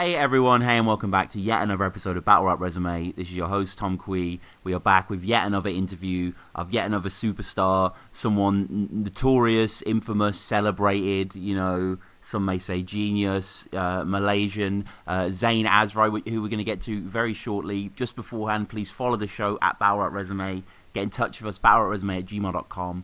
Hey everyone, hey and welcome back to yet another episode of Battle Rap Resume. This is your host Tom Quee. We are back with yet another interview of yet another superstar, someone notorious, infamous, celebrated, some may say genius, Malaysian, Zain Azrai, who we're going to get to very shortly. Just beforehand, please follow the show at Battle Rap Resume. Get in touch with us, battlerapresume@gmail.com.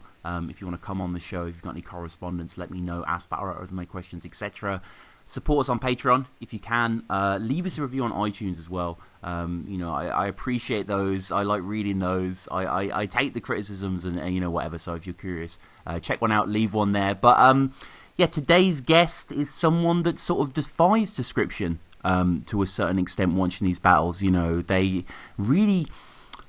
If you want to come on the show, if you've got any correspondence, let me know. Ask Battle Rap Resume questions, etc. Support us on Patreon if you can. Leave us a review on iTunes as well. I appreciate those. I like reading those. I take the criticisms and whatever. So if you're curious, check one out. Leave one there. But today's guest is someone that sort of defies description to a certain extent. Watching these battles, they really.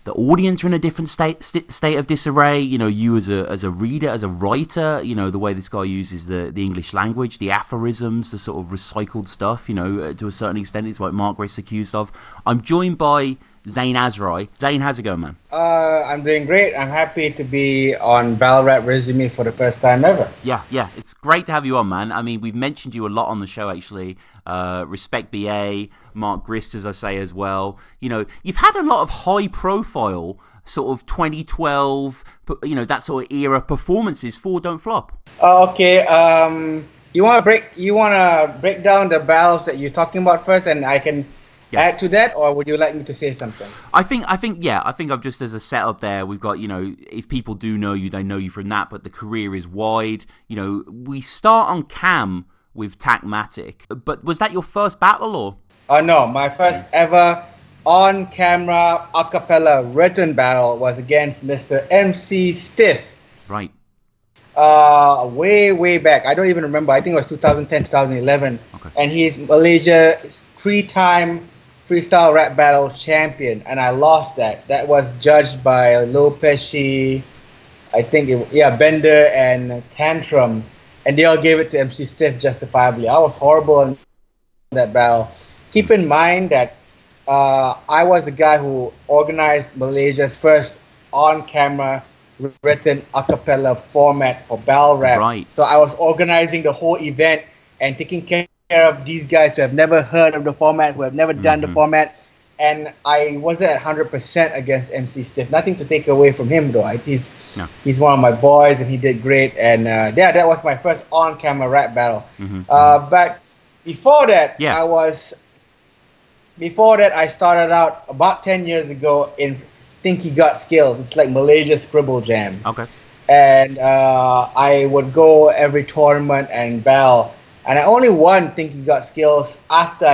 The audience are in a different state of disarray. You as a reader, as a writer, the way this guy uses the English language, the aphorisms, the sort of recycled stuff, to a certain extent, is what Mark Grace accused of. I'm joined by Zain Azrai. Zain, how's it going, man? I'm doing great. I'm happy to be on Battle Rap Resume for the first time ever. Yeah, it's great to have you on, man. I mean, we've mentioned you a lot on the show, actually. Respect BA, Mark Grist, as I say, as well. You've had a lot of high-profile sort of 2012, that sort of era performances for Don't Flop. Okay. You want to break down the battles that you're talking about first, and I can add to that, or would you like me to say something? I think I've just as a setup there, we've got, if people do know you, they know you from that, but the career is wide. We start on cam with Tacmatic, but was that your first battle or? No, my first ever on-camera a cappella written battle was against Mr. MC Stiff. Right. Way back. I don't even remember. I think it was 2010, 2011. Okay. And he's Malaysia's 3-time freestyle rap battle champion, and I lost that. That was judged by Lo Pesci, I think Bender and Tantrum, and they all gave it to MC Stiff justifiably. I was horrible in that battle. Keep in mind that I was the guy who organized Malaysia's first on-camera written a cappella format for battle rap. Right. So I was organizing the whole event and taking care of these guys who have never heard of the format, who have never done the format, and I wasn't at 100% against MC Stiff. Nothing to take away from him though. He's one of my boys and he did great. And that was my first on-camera rap battle. But before that, I started out about 10 years ago in Think You Got Skills. It's like Malaysia's Scribble Jam. Okay. And I would go every tournament and battle. And I only won Think You Got Skills after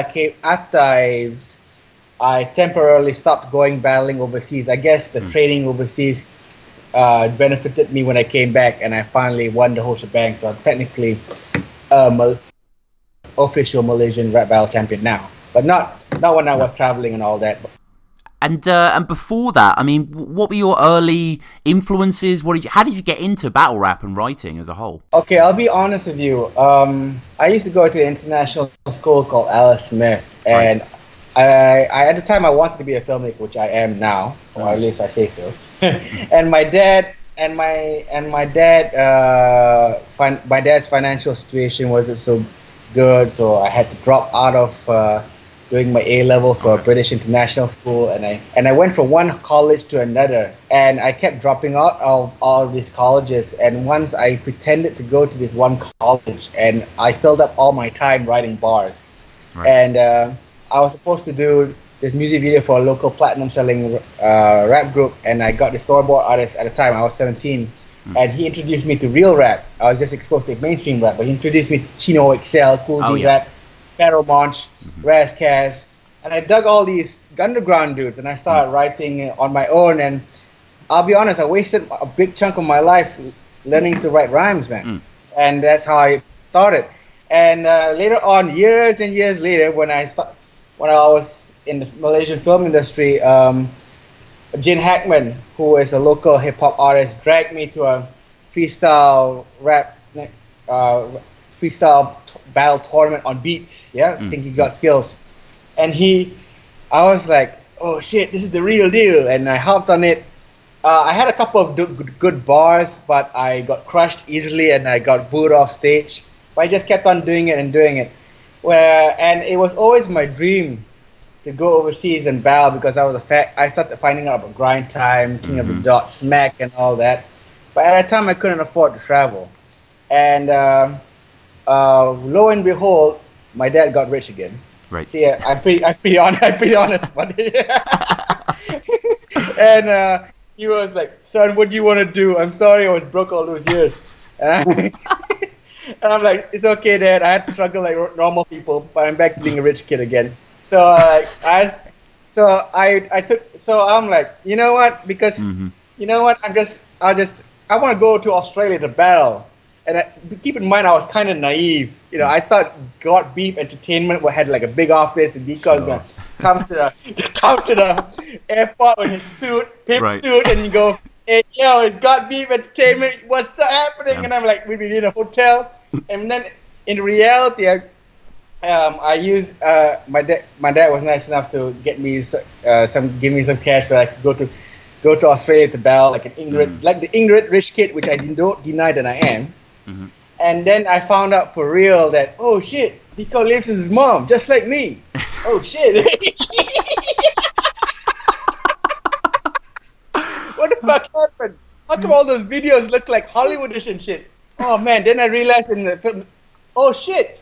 I temporarily stopped going battling overseas. I guess the training overseas benefited me when I came back, and I finally won the whole shebang. So I'm technically official Malaysian rap battle champion now, but not when I was traveling and all that. And before that, I mean, what were your early influences? How did you get into battle rap and writing as a whole? Okay, I'll be honest with you. I used to go to an international school called Alice Smith, and I at the time I wanted to be a filmmaker, which I am now, or at least I say so. And my dad's financial situation wasn't so good, so I had to drop out of doing my A-levels for a British international school, and I went from one college to another, and I kept dropping out of all of these colleges. And once I pretended to go to this one college, and I filled up all my time writing bars. And I was supposed to do this music video for a local platinum selling rap group, and I got the storyboard artist at the time. I was 17, and he introduced me to real rap. I was just exposed to mainstream rap, but he introduced me to Chino XL, Cool G Rap, Pharaoh Monch, Raz Kass, and I dug all these underground dudes, and I started writing on my own. And I'll be honest, I wasted a big chunk of my life learning to write rhymes, man. And that's how I started. And later on, years and years later, when I was in the Malaysian film industry, Jin Hackman, who is a local hip hop artist, dragged me to a freestyle rap, freestyle battle tournament on Beats. I think he got skills, and I was like, oh shit, this is the real deal, and I hopped on it. I had a couple of good bars, but I got crushed easily and I got booed off stage. But I just kept on doing it. and it was always my dream to go overseas and battle because I started finding out about grind time, King of the Dot, Smack, and all that. But at that time, I couldn't afford to travel, and lo and behold, my dad got rich again. Right. See, I'm pretty honest, buddy. And he was like, "Son, what do you want to do? I'm sorry, I was broke all those years." And I'm like, "It's okay, Dad. I had to struggle like normal people, but I'm back to being a rich kid again." So I'm like, you know what? Because you know what? I want to go to Australia to battle. And keep in mind, I was kind of naive. You know, I thought God Beef Entertainment had like a big office, and Deco was gonna come to the airport with his suit, suit, and you go, "Hey, yo, it's God Beef Entertainment. What's happening?" Yeah. And I'm like, we'd be in a hotel, and then in reality, I used my dad was nice enough to get me give me some cash so I could go to Australia to battle like the Ingrid rich kid, which I don't deny that I am. Mm-hmm. And then I found out for real that, oh shit, Deco lives with his mom, just like me. Oh shit. What the fuck happened? How come all those videos look like Hollywoodish and shit? Oh man, then I realized in the film, oh shit,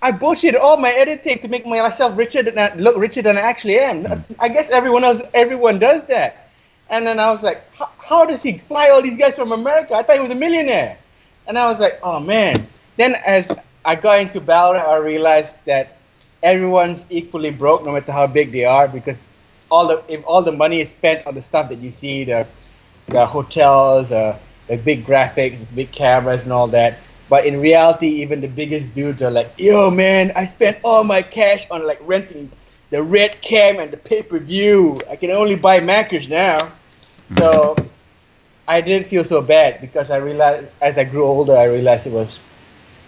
I bullshit all my editing to make myself look richer than I actually am. I guess everyone does that. And then I was like, how does he fly all these guys from America? I thought he was a millionaire. And I was like, oh man. Then as I got into Ballarat, I realized that everyone's equally broke no matter how big they are, because if all the money is spent on the stuff that you see, the hotels, the big graphics, the big cameras and all that. But in reality, even the biggest dudes are like, yo man, I spent all my cash on like renting the red cam and the pay-per-view. I can only buy Macca's now. So I didn't feel so bad, because I realized as I grew older, I realized it was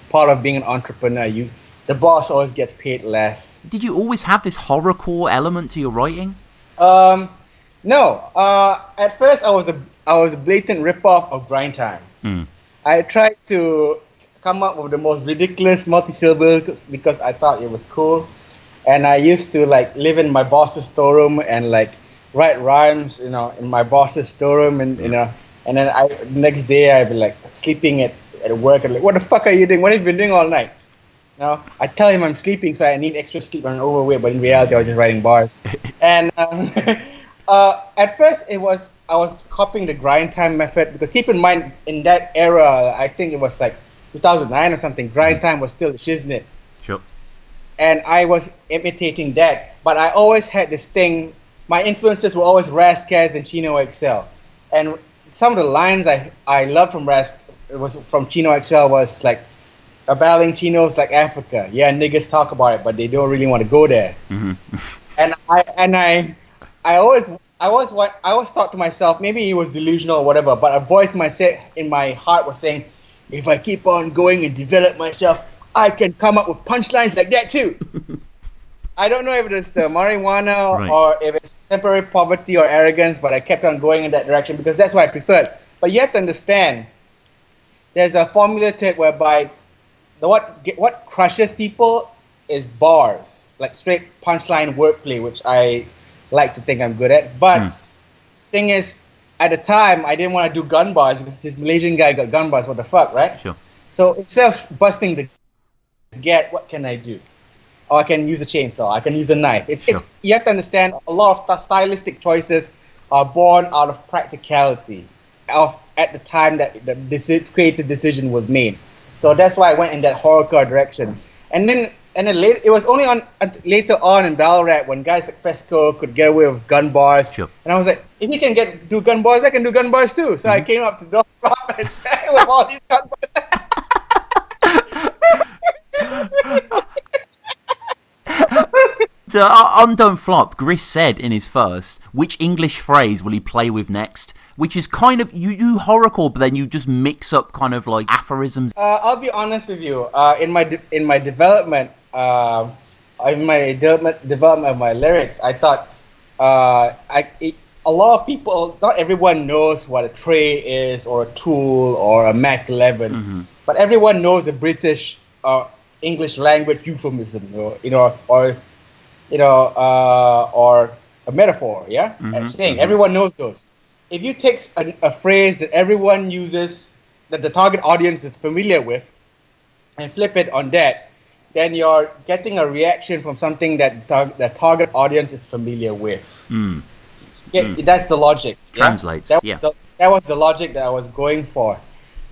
part of being an entrepreneur. The boss always gets paid less. Did you always have this horrorcore element to your writing? No. At first, I was a blatant ripoff of Grind Time. I tried to come up with the most ridiculous multi-syllables because I thought it was cool, and I used to like live in my boss's storeroom and like write rhymes, in my boss's storeroom, and and then the next day I'd be like sleeping at work and like, what the fuck are you doing? What have you been doing all night? I tell him I'm sleeping, so I need extra sleep. I'm overweight, but in reality I was just writing bars. And at first I was copying the Grind Time method, because keep in mind, in that era, I think it was like 2009 or something, Grind Time was still the shiznit. Sure. And I was imitating that, but I always had this thing. My influences were always Ras Kass and Chino XL, and some of the lines I loved from Chino XL was like, battling Chinos like Africa. Yeah, niggas talk about it, but they don't really want to go there. Mm-hmm. And I always thought to myself, maybe he was delusional or whatever, but a voice in my heart was saying, if I keep on going and develop myself, I can come up with punchlines like that too. I don't know if it's the marijuana or if it's temporary poverty or arrogance, but I kept on going in that direction because that's what I preferred. But you have to understand, there's a formula to it whereby what crushes people is bars, like straight punchline wordplay, which I like to think I'm good at. But thing is, at the time, I didn't want to do gun bars because this Malaysian guy got gun bars. What the fuck, right? Sure. So instead of busting the get, what can I do? Oh, I can use a chainsaw. I can use a knife. You have to understand, a lot of stylistic choices are born out of practicality at the time that the creative decision was made. So that's why I went in that horrorcore direction. And then later, it was only later on in Ballarat when guys like Fresco could get away with gun bars. Sure. And I was like, if he can do gun bars, I can do gun bars too. So I came up to North Club and said with all these gun bars. So on Don't Flop, Gris said in his first, which English phrase will he play with next? Which is kind of, you horrorcore, but then you just mix up kind of like aphorisms. I'll be honest with you. In my development, of my lyrics, I thought a lot of people, not everyone knows what a tray is or a tool or a Mac 11, but everyone knows the British English language euphemism, or or a metaphor, yeah, saying everyone knows those. If you take a phrase that everyone uses, that the target audience is familiar with, and flip it on that, then you're getting a reaction from something that the target audience is familiar with. That's the logic. Translates. That was the logic that I was going for.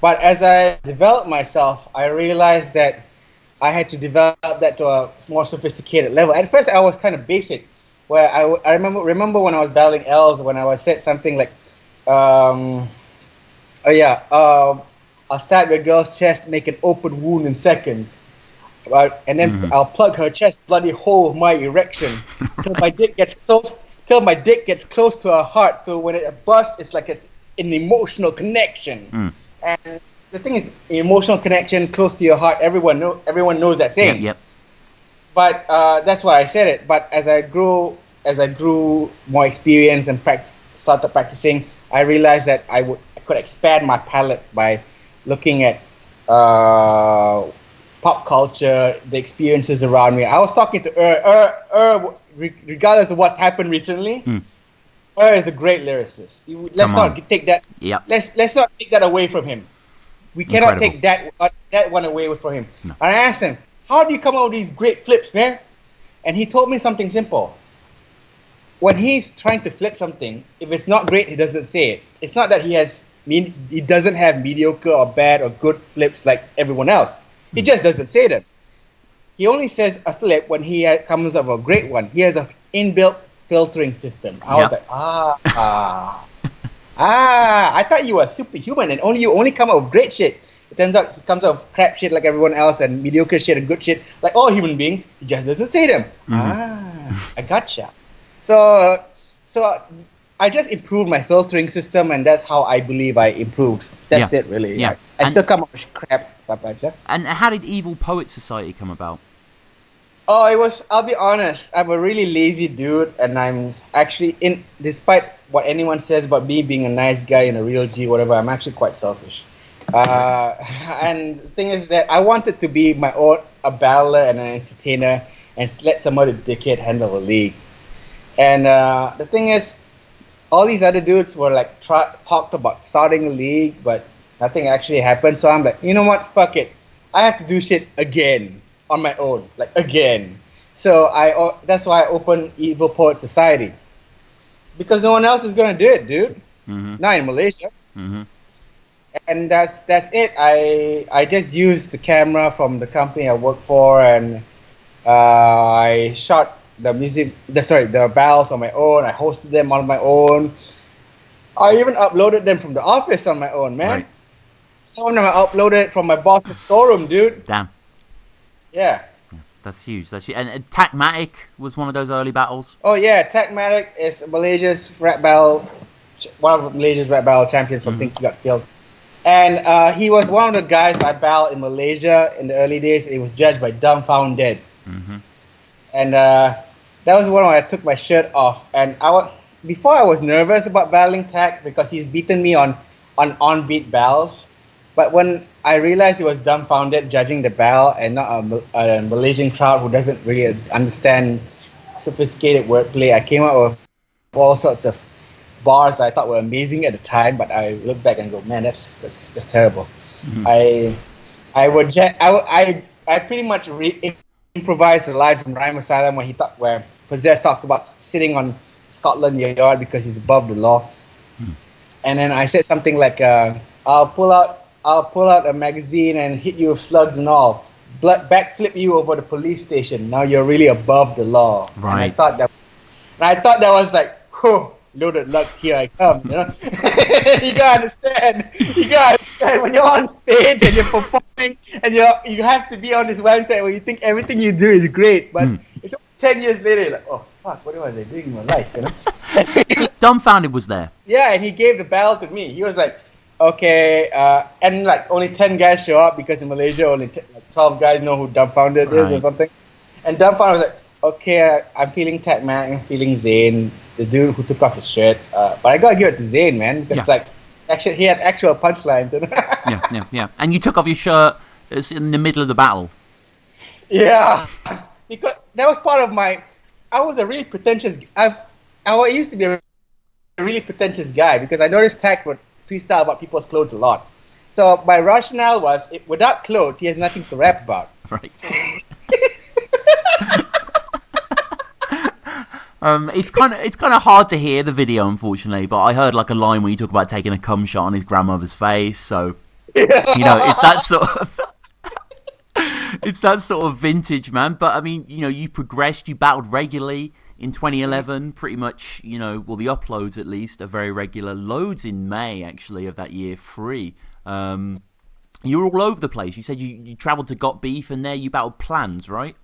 But as I developed myself, I realized that I had to develop that to a more sophisticated level. At first, I was kind of basic, where I remember when I was battling L's, when I was said something like, I'll stab your girl's chest, make an open wound in seconds. And then I'll plug her chest bloody hole with my erection till my dick gets close to her heart. So when it busts, it's like it's an emotional connection. And the thing is, emotional connection close to your heart. Everyone knows that saying. Yep. But that's why I said it. But as I grew more experience and started practicing, I realized that I could expand my palette by looking at pop culture, the experiences around me. I was talking to regardless of what's happened recently. Is a great lyricist. Let's not take that. Yep. Let's not take that away from him. We cannot take that one away from him. No. And I asked him, "How do you come up with these great flips, man?" And he told me something simple. When he's trying to flip something, if it's not great, he doesn't say it. It's not that he doesn't have mediocre or bad or good flips like everyone else. He just doesn't say them. He only says a flip when he comes up with a great one. He has an inbuilt filtering system. I was like, I thought you were superhuman and you only come up with great shit. It turns out he comes up with crap shit like everyone else and mediocre shit and good shit like all human beings. He just doesn't say them. I gotcha. So I just improved my filtering system, and that's how I believe I improved. That's it, really. Yeah. I still come up with crap sometimes. Yeah. And how did Evil Poet Society come about? Oh, I'll be honest, I'm a really lazy dude, and I'm actually, despite what anyone says about me being a nice guy and a real G, whatever, I'm actually quite selfish. And the thing is that I wanted to be a battler and an entertainer and let some other dickhead handle the league. And the thing is, all these other dudes were like talked about starting a league, but nothing actually happened. So I'm like, you know what, fuck it. I have to do shit again. On my own, like again. So that's why I opened Evil Poet Society. Because no one else is gonna do it, dude. Not in Malaysia. And that's it. I just used the camera from the company I work for, and I shot the battles on my own. I hosted them on my own. I even uploaded them from the office on my own, man. Right. Some of them I uploaded from my boss's storeroom, dude. Damn. Yeah. That's huge. And Tacmatic was one of those early battles. Oh yeah, Tacmatic is Malaysia's rap battle, one of Malaysia's rap battle champions from Think You Got Skills, and he was one of the guys I battled in Malaysia in the early days. It was judged by Dumbfounded, and that was the one where I took my shirt off. And before I was nervous about battling Tac because he's beaten me on beat battles. But when I realized he was Dumbfounded judging the battle and not a Malaysian crowd who doesn't really understand sophisticated wordplay, I came up with all sorts of bars I thought were amazing at the time. But I look back and go, man, that's terrible. I pretty much improvised a line from Rhyme Asylum where Possess talks about sitting on Scotland Yard because he's above the law, and then I said something like, I'll pull out a magazine and hit you with slugs and all. Backflip you over the police station. Now you're really above the law. Right. And I thought that was like, whew, loaded Lux, here I come. You know, you gotta understand. When you're on stage and you're performing and you have to be on this website where you think everything you do is great, but it's 10 years later, you're like, oh fuck, what was I doing in my life? You know. Dumbfounded was there. Yeah, and he gave the battle to me. He was like, okay, and like only 10 guys show up because in Malaysia only 12 guys know who Dumbfounded is or something. And Dumbfounded was like, okay, I'm feeling Tacmatic, I'm feeling Zayn, the dude who took off his shirt. But I gotta give it to Zayn, man, because actually he had actual punchlines. Yeah. And you took off your shirt in the middle of the battle. Yeah, because that was part of my. I was a really pretentious. I used to be a really pretentious guy because I noticed Tech would freestyle about people's clothes a lot. So my rationale was, without clothes, he has nothing to rap about. Right. It's kind of hard to hear the video, unfortunately. But I heard like a line where you talk about taking a cum shot on his grandmother's face. So it's that sort of. It's that sort of vintage, man. But I mean, you progressed. You battled regularly in 2011. Pretty much, the uploads at least are very regular. Loads in May actually of that year, free. You were all over the place. You said you travelled to Got Beef, and there you battled Plans, right?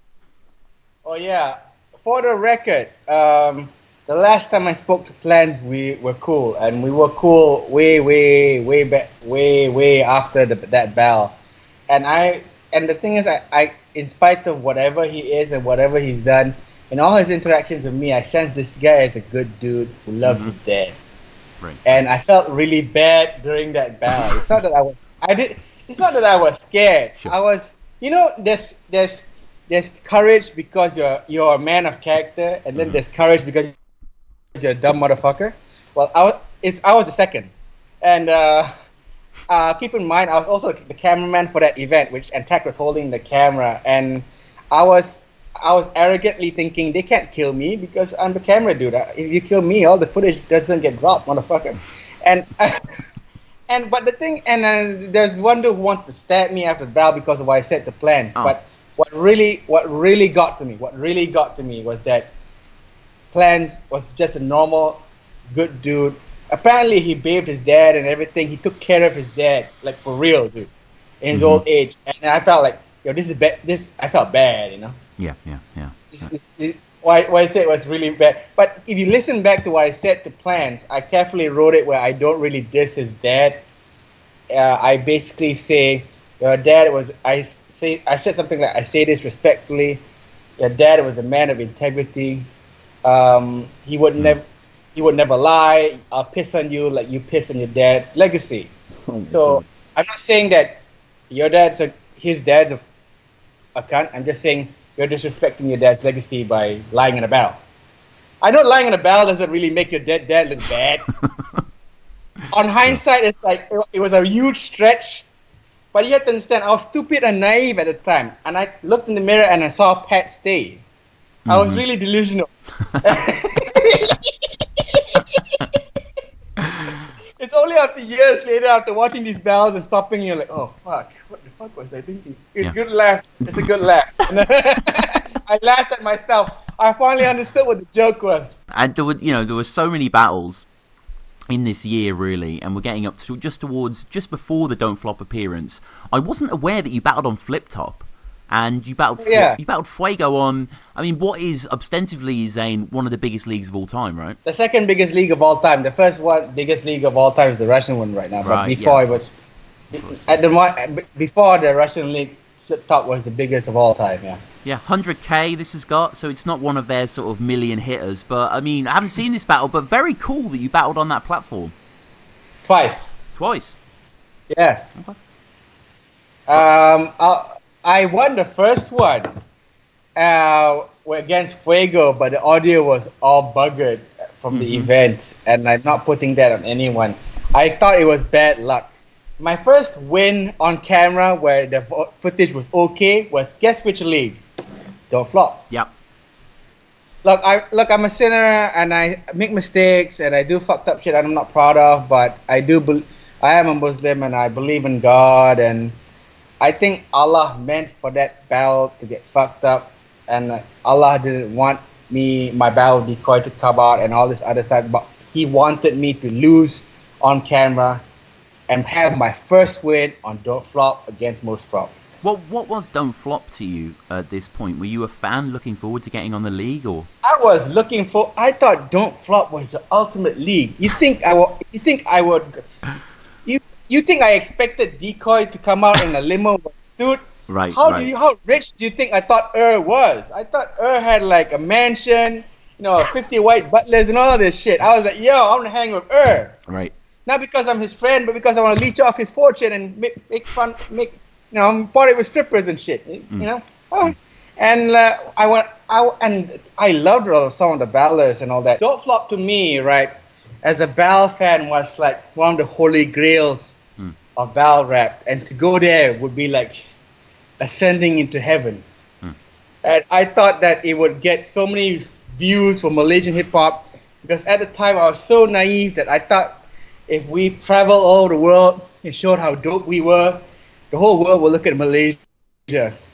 Oh yeah. For the record, the last time I spoke to Plans, we were cool, and we were cool way back, way after that battle. And the thing is, I, in spite of whatever he is and whatever he's done, in all his interactions with me, I sense this guy is a good dude who loves his dad. Right. And I felt really bad during that battle. It's not that It's not that I was scared. Sure. I was, there's courage because you're a man of character, and then there's courage because you're a dumb motherfucker. Well, I was the second, and keep in mind, I was also the cameraman for that event, and Tech was holding the camera, and I was arrogantly thinking they can't kill me because I'm the camera dude. If you kill me, all the footage doesn't get dropped, motherfucker. And there's one dude who wants to stab me after the battle because of what I said to Plans. Oh. But what really got to me was that Plans was just a normal, good dude. Apparently, he bathed his dad and everything. He took care of his dad, like for real, dude, in his old age. And I felt like, this is bad. I felt bad, Yeah. What I said was really bad. But if you listen back to what I said to Plans, I carefully wrote it where I don't really diss his dad. I basically say, your dad was. I said something like, I say this respectfully. Your dad was a man of integrity. He would never lie. I'll piss on you like you piss on your dad's legacy. So I'm not saying that his dad's a cunt. I'm just saying you're disrespecting your dad's legacy by lying in a battle. I know lying in a battle doesn't really make your dad look bad. On hindsight, it's like it was a huge stretch. But you have to understand, I was stupid and naive at the time. And I looked in the mirror and I saw Pat stay. I was really delusional. It's only after years later, after watching these battles and stopping, you're like, oh fuck, what the fuck was I thinking? It's a good laugh. It's a good laugh. I laughed at myself. I finally understood what the joke was. And there were so many battles in this year, really, and we're getting up to just before the Don't Flop appearance. I wasn't aware that you battled on Flip Top. And you battled Fuego on, I mean, what is ostensibly, Zane, one of the biggest leagues of all time, right? The second biggest league of all time. The first biggest league of all time is the Russian one right now. But before before the Russian league, Flip Top was the biggest of all time, yeah. Yeah, 100K this has got, so it's not one of their sort of million hitters. But, I mean, I haven't seen this battle, but very cool that you battled on that platform. Twice. Yeah. Okay. I won the first one against Fuego, but the audio was all buggered from the event, and I'm not putting that on anyone. I thought it was bad luck. My first win on camera where the footage was okay was, guess which league? Don't Flop. Yep. Look, I'm a sinner and I make mistakes and I do fucked up shit I'm not proud of, but I am a Muslim and I believe in God, and I think Allah meant for that battle to get fucked up, and Allah didn't want my battle decoy to come out and all this other stuff, but He wanted me to lose on camera and have my first win on Don't Flop against Most Prop. What was Don't Flop to you at this point? Were you a fan looking forward to getting on the league, or? I thought Don't Flop was the ultimate league. You think I expected Decoy to come out in a limo suit? Right. How rich do you think I thought was? I thought had like a mansion, 50 white butlers and all this shit. I was like, yo, I'm gonna hang with Right. Not because I'm his friend, but because I want to leech off his fortune and make fun, party with strippers and shit. And I loved some of the ballers and all that. Don't Flop to me, right, as a ball fan was like one of the holy grails of ball rap, and to go there would be like ascending into heaven. And I thought that it would get so many views for Malaysian hip hop because at the time I was so naive that I thought if we travel all over the world and showed how dope we were, the whole world will look at Malaysia.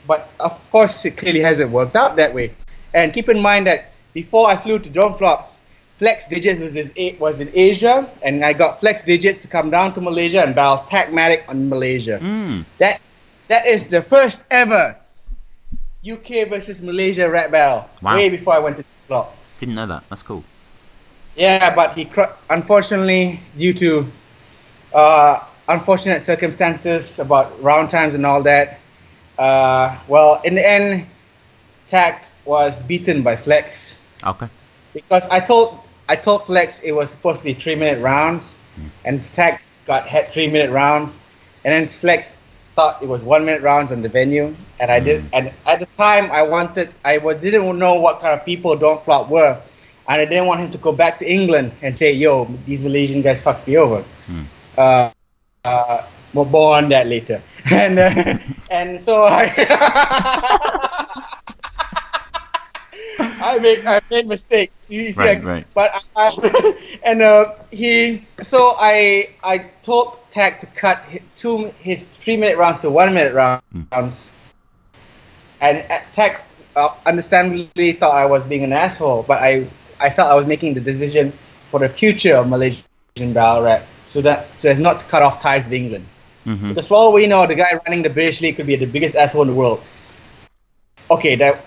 But of course, it clearly hasn't worked out that way. And keep in mind that before I flew to Don't Flop, Flex Digits was in Asia, and I got Flex Digits to come down to Malaysia and battle Tagmatic on Malaysia. That is the first ever UK versus Malaysia rap battle. Wow. Way before I went to Don't Flop. Didn't know that. That's cool. Yeah, but unfortunately, due to unfortunate circumstances about round times and all that, well, in the end, Tag was beaten by Flex. Okay. Because I told Flex it was supposed to be 3-minute rounds, and Tag had 3-minute rounds, and then Flex thought it was 1-minute rounds on the venue, and I did. And at the time, I didn't know what kind of people Don't Flop were, and I didn't want him to go back to England and say, "Yo, these Malaysian guys fucked me over." More on that later. And so I made mistakes. Right. But I told Tag to cut his 3-minute rounds to 1-minute rounds, and Tag understandably thought I was being an asshole, but I felt I was making the decision for the future of Malaysian battle rap, so as not to cut off ties with England. Because for all we know, the guy running the British League could be the biggest asshole in the world. Okay, I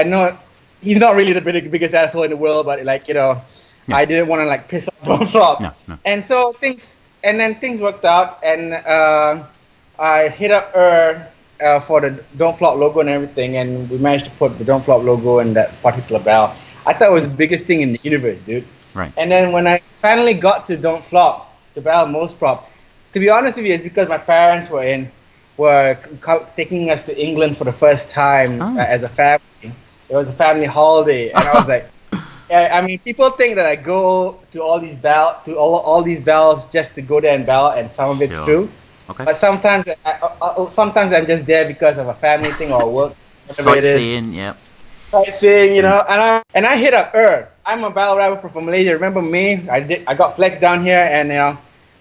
know he's not really the biggest asshole in the world, but I didn't want to piss off Don't Flop. No. And so things worked out, and I hit up for the Don't Flop logo and everything, and we managed to put the Don't Flop logo in that particular battle. I thought it was the biggest thing in the universe, dude. Right. And then when I finally got to Don't Flop, the battle Most Prop, to be honest with you, it's because my parents were taking us to England for the first time as a family. It was a family holiday, and I was like, I mean, people think that I go to all these battles just to go there and battle, and some of it's true. Okay. But sometimes I'm just there because of a family thing or work. Sightseeing, yeah. Sightseeing, and I hit up I'm a battle rapper from Malaysia. Remember me? I got Flex down here, and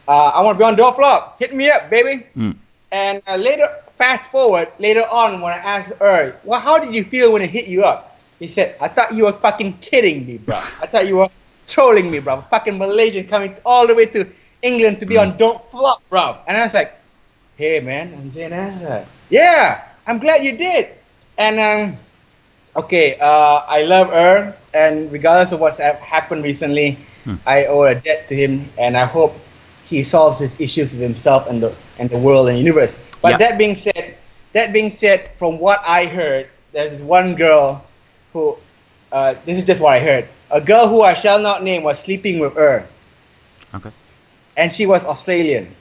I want to be on Don't Flop. Hit me up, baby. And fast forward later on, when I asked well, how did you feel when it hit you up? He said, I thought you were fucking kidding me, bro. I thought you were trolling me, bro. Fucking Malaysian coming all the way to England to be on Don't Flop, bro. And I was like, hey, man, I'm saying that. Yeah, I'm glad you did. And I love and regardless of what's happened recently, I owe a debt to him, and I hope he solves his issues with himself and the world and universe. But that being said, from what I heard, there's one girl who, this is just what I heard, a girl who I shall not name was sleeping with Okay. And she was Australian.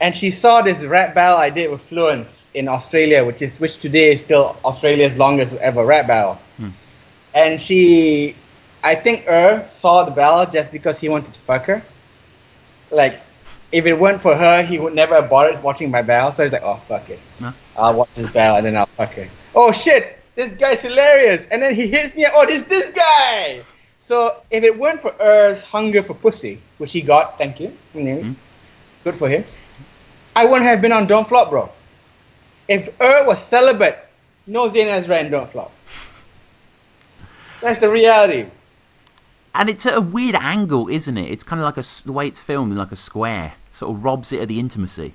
And she saw this rap battle I did with Fluence in Australia, which today is still Australia's longest ever rap battle. And I think saw the battle just because he wanted to fuck her. Like, if it weren't for her, he would never have bothered watching my battle. So he's like, oh, fuck it. I'll watch this battle and then I'll fuck her. Oh, shit, this guy's hilarious. And then he hits me up, oh, this guy. So if it weren't for hunger for pussy, which he got, thank you. Good for him. I wouldn't have been on Don't Flop, bro. If was celibate, no Zayn Ezra and Don't Flop. That's the reality. And it's at a weird angle, isn't it? It's kind of like the way it's filmed in like a square. Sort of robs it of the intimacy.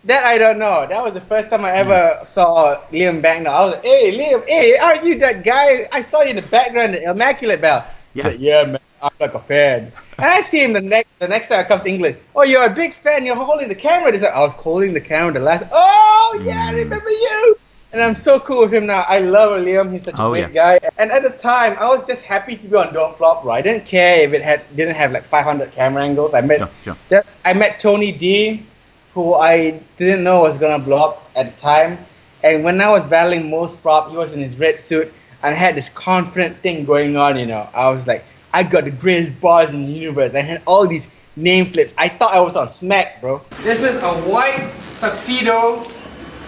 That I don't know. That was the first time I ever saw Liam Bagnall. I was like, hey, Liam, aren't you that guy? I saw you in the background at Immaculate Bell. He's like, yeah, man, I'm like a fan. And I see him the next time I come to England. Oh, you're a big fan. You're holding the camera. He's like, I was holding the camera the last. Oh, yeah, I remember you. And I'm so cool with him now. I love Liam. He's such a great guy. And at the time, I was just happy to be on Don't Flop, bro. I didn't care if it didn't have like 500 camera angles. I met Tony D, who I didn't know was gonna blow up at the time, And when I was battling Most Prop, he was in his red suit and I had this confident thing going on, you know. I was like, I got the greatest bars in the universe. I had all these name flips. I thought I was on Smack, bro. This is a white tuxedo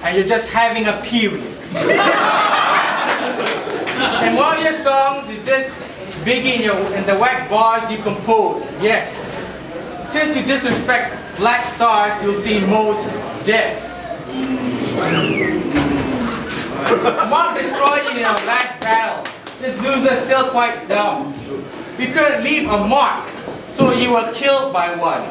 and you're just having a period. And one of your songs is just Biggie in the whack bars you compose. Yes. Since you disrespect black stars, you'll see most death. Mark destroyed you in our last battle. This loser's still quite dumb. We couldn't leave a mark, so you were killed by one.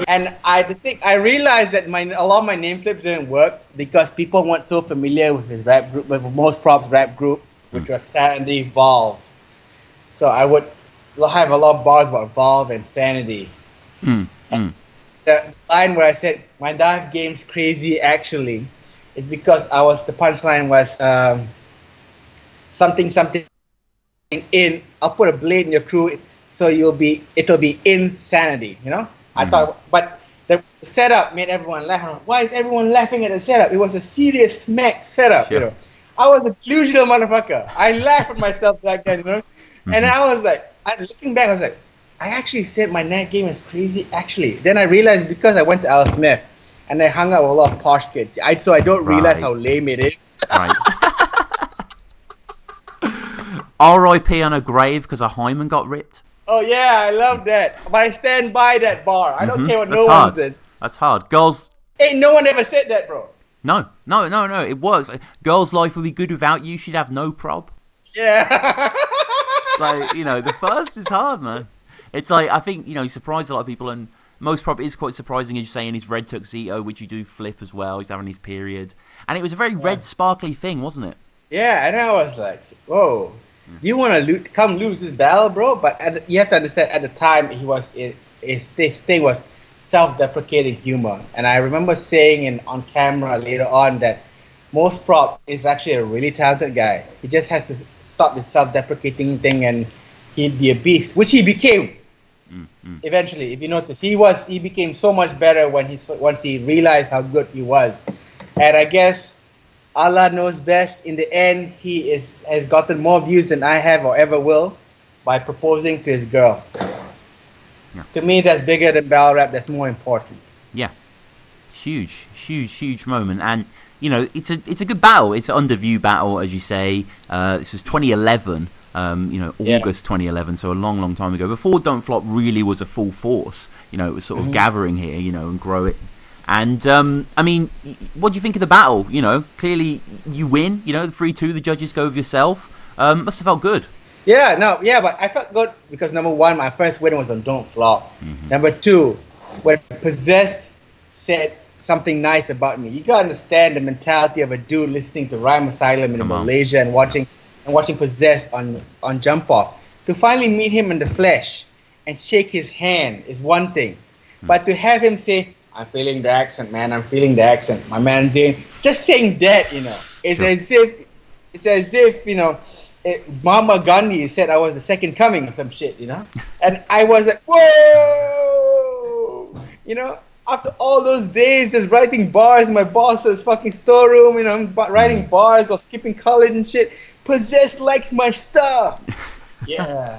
And I realized that a lot of my name flips didn't work because people weren't so familiar with his rap group, with Most Prop's rap group, which was Sanity Valve. So I would have a lot of bars about Valve and Sanity. The line where I said my dive game's crazy actually is because the punchline was something in. I'll put a blade in your crew, so it'll be insanity. You know, I thought, but the setup made everyone laugh. Why is everyone laughing at the setup? It was a serious Smack setup. Sure. You know, I was a delusional motherfucker. I laughed at myself back then. You know, and I was like, looking back, I was like, I actually said my net game is crazy. Actually, then I realized because I went to Al Smith and I hung out with a lot of posh kids, so I don't realize how lame it is. Right. R.I.P. on a grave because a hymen got ripped. Oh yeah, I love that. But I stand by that bar. I don't care what no hard. one says. That's hard. Girls. Ain't no one ever said that, bro. No. It works. Girls' life would be good without you. She'd have no prob. Yeah. Like, you know, the first is hard, man. It's like, I think, you know, he surprised a lot of people, and Most Prop is quite surprising, as you say, in his red tuxedo, which you do flip as well. He's having his period. And it was a very red, sparkly thing, wasn't it? Yeah, and I was like, whoa. You want to come lose this battle, bro? But you have to understand, at the time, his thing was self-deprecating humor. And I remember saying on camera later on that Most Prop is actually a really talented guy. He just has to stop this self-deprecating thing and he'd be a beast, which he became eventually. If you notice, he became so much better once he realized how good he was. And I guess Allah knows best. In the end, he has gotten more views than I have or ever will by proposing to his girl. Yeah. To me, that's bigger than battle rap. That's more important. Yeah. Huge moment. And, you know, it's a good battle. It's an under-view battle, as you say. This was 2011. August 2011, so a long time ago, before Don't Flop really was a full force. You know, it was sort of gathering here, you know, and growing. And, I mean, what do you think of the battle? You know, clearly you win, you know, the 3-2, the judges go with yourself. Must have felt good. But I felt good because number one, my first win was on Don't Flop. Number two, when Possessed said something nice about me, you gotta understand the mentality of a dude listening to Rhyme Asylum in Malaysia and watching Possessed on Jump Off. To finally meet him in the flesh and shake his hand is one thing, but to have him say, "I'm feeling the accent, man. I'm feeling the accent." My man Zayn, just saying that, you know, it's as if you know, Mama Gandhi said I was the second coming or some shit, you know, and I was like, whoa, you know. After all those days just writing bars in my boss's fucking storeroom, you know, I'm writing bars or skipping college and shit. Possessed likes my stuff. Yeah.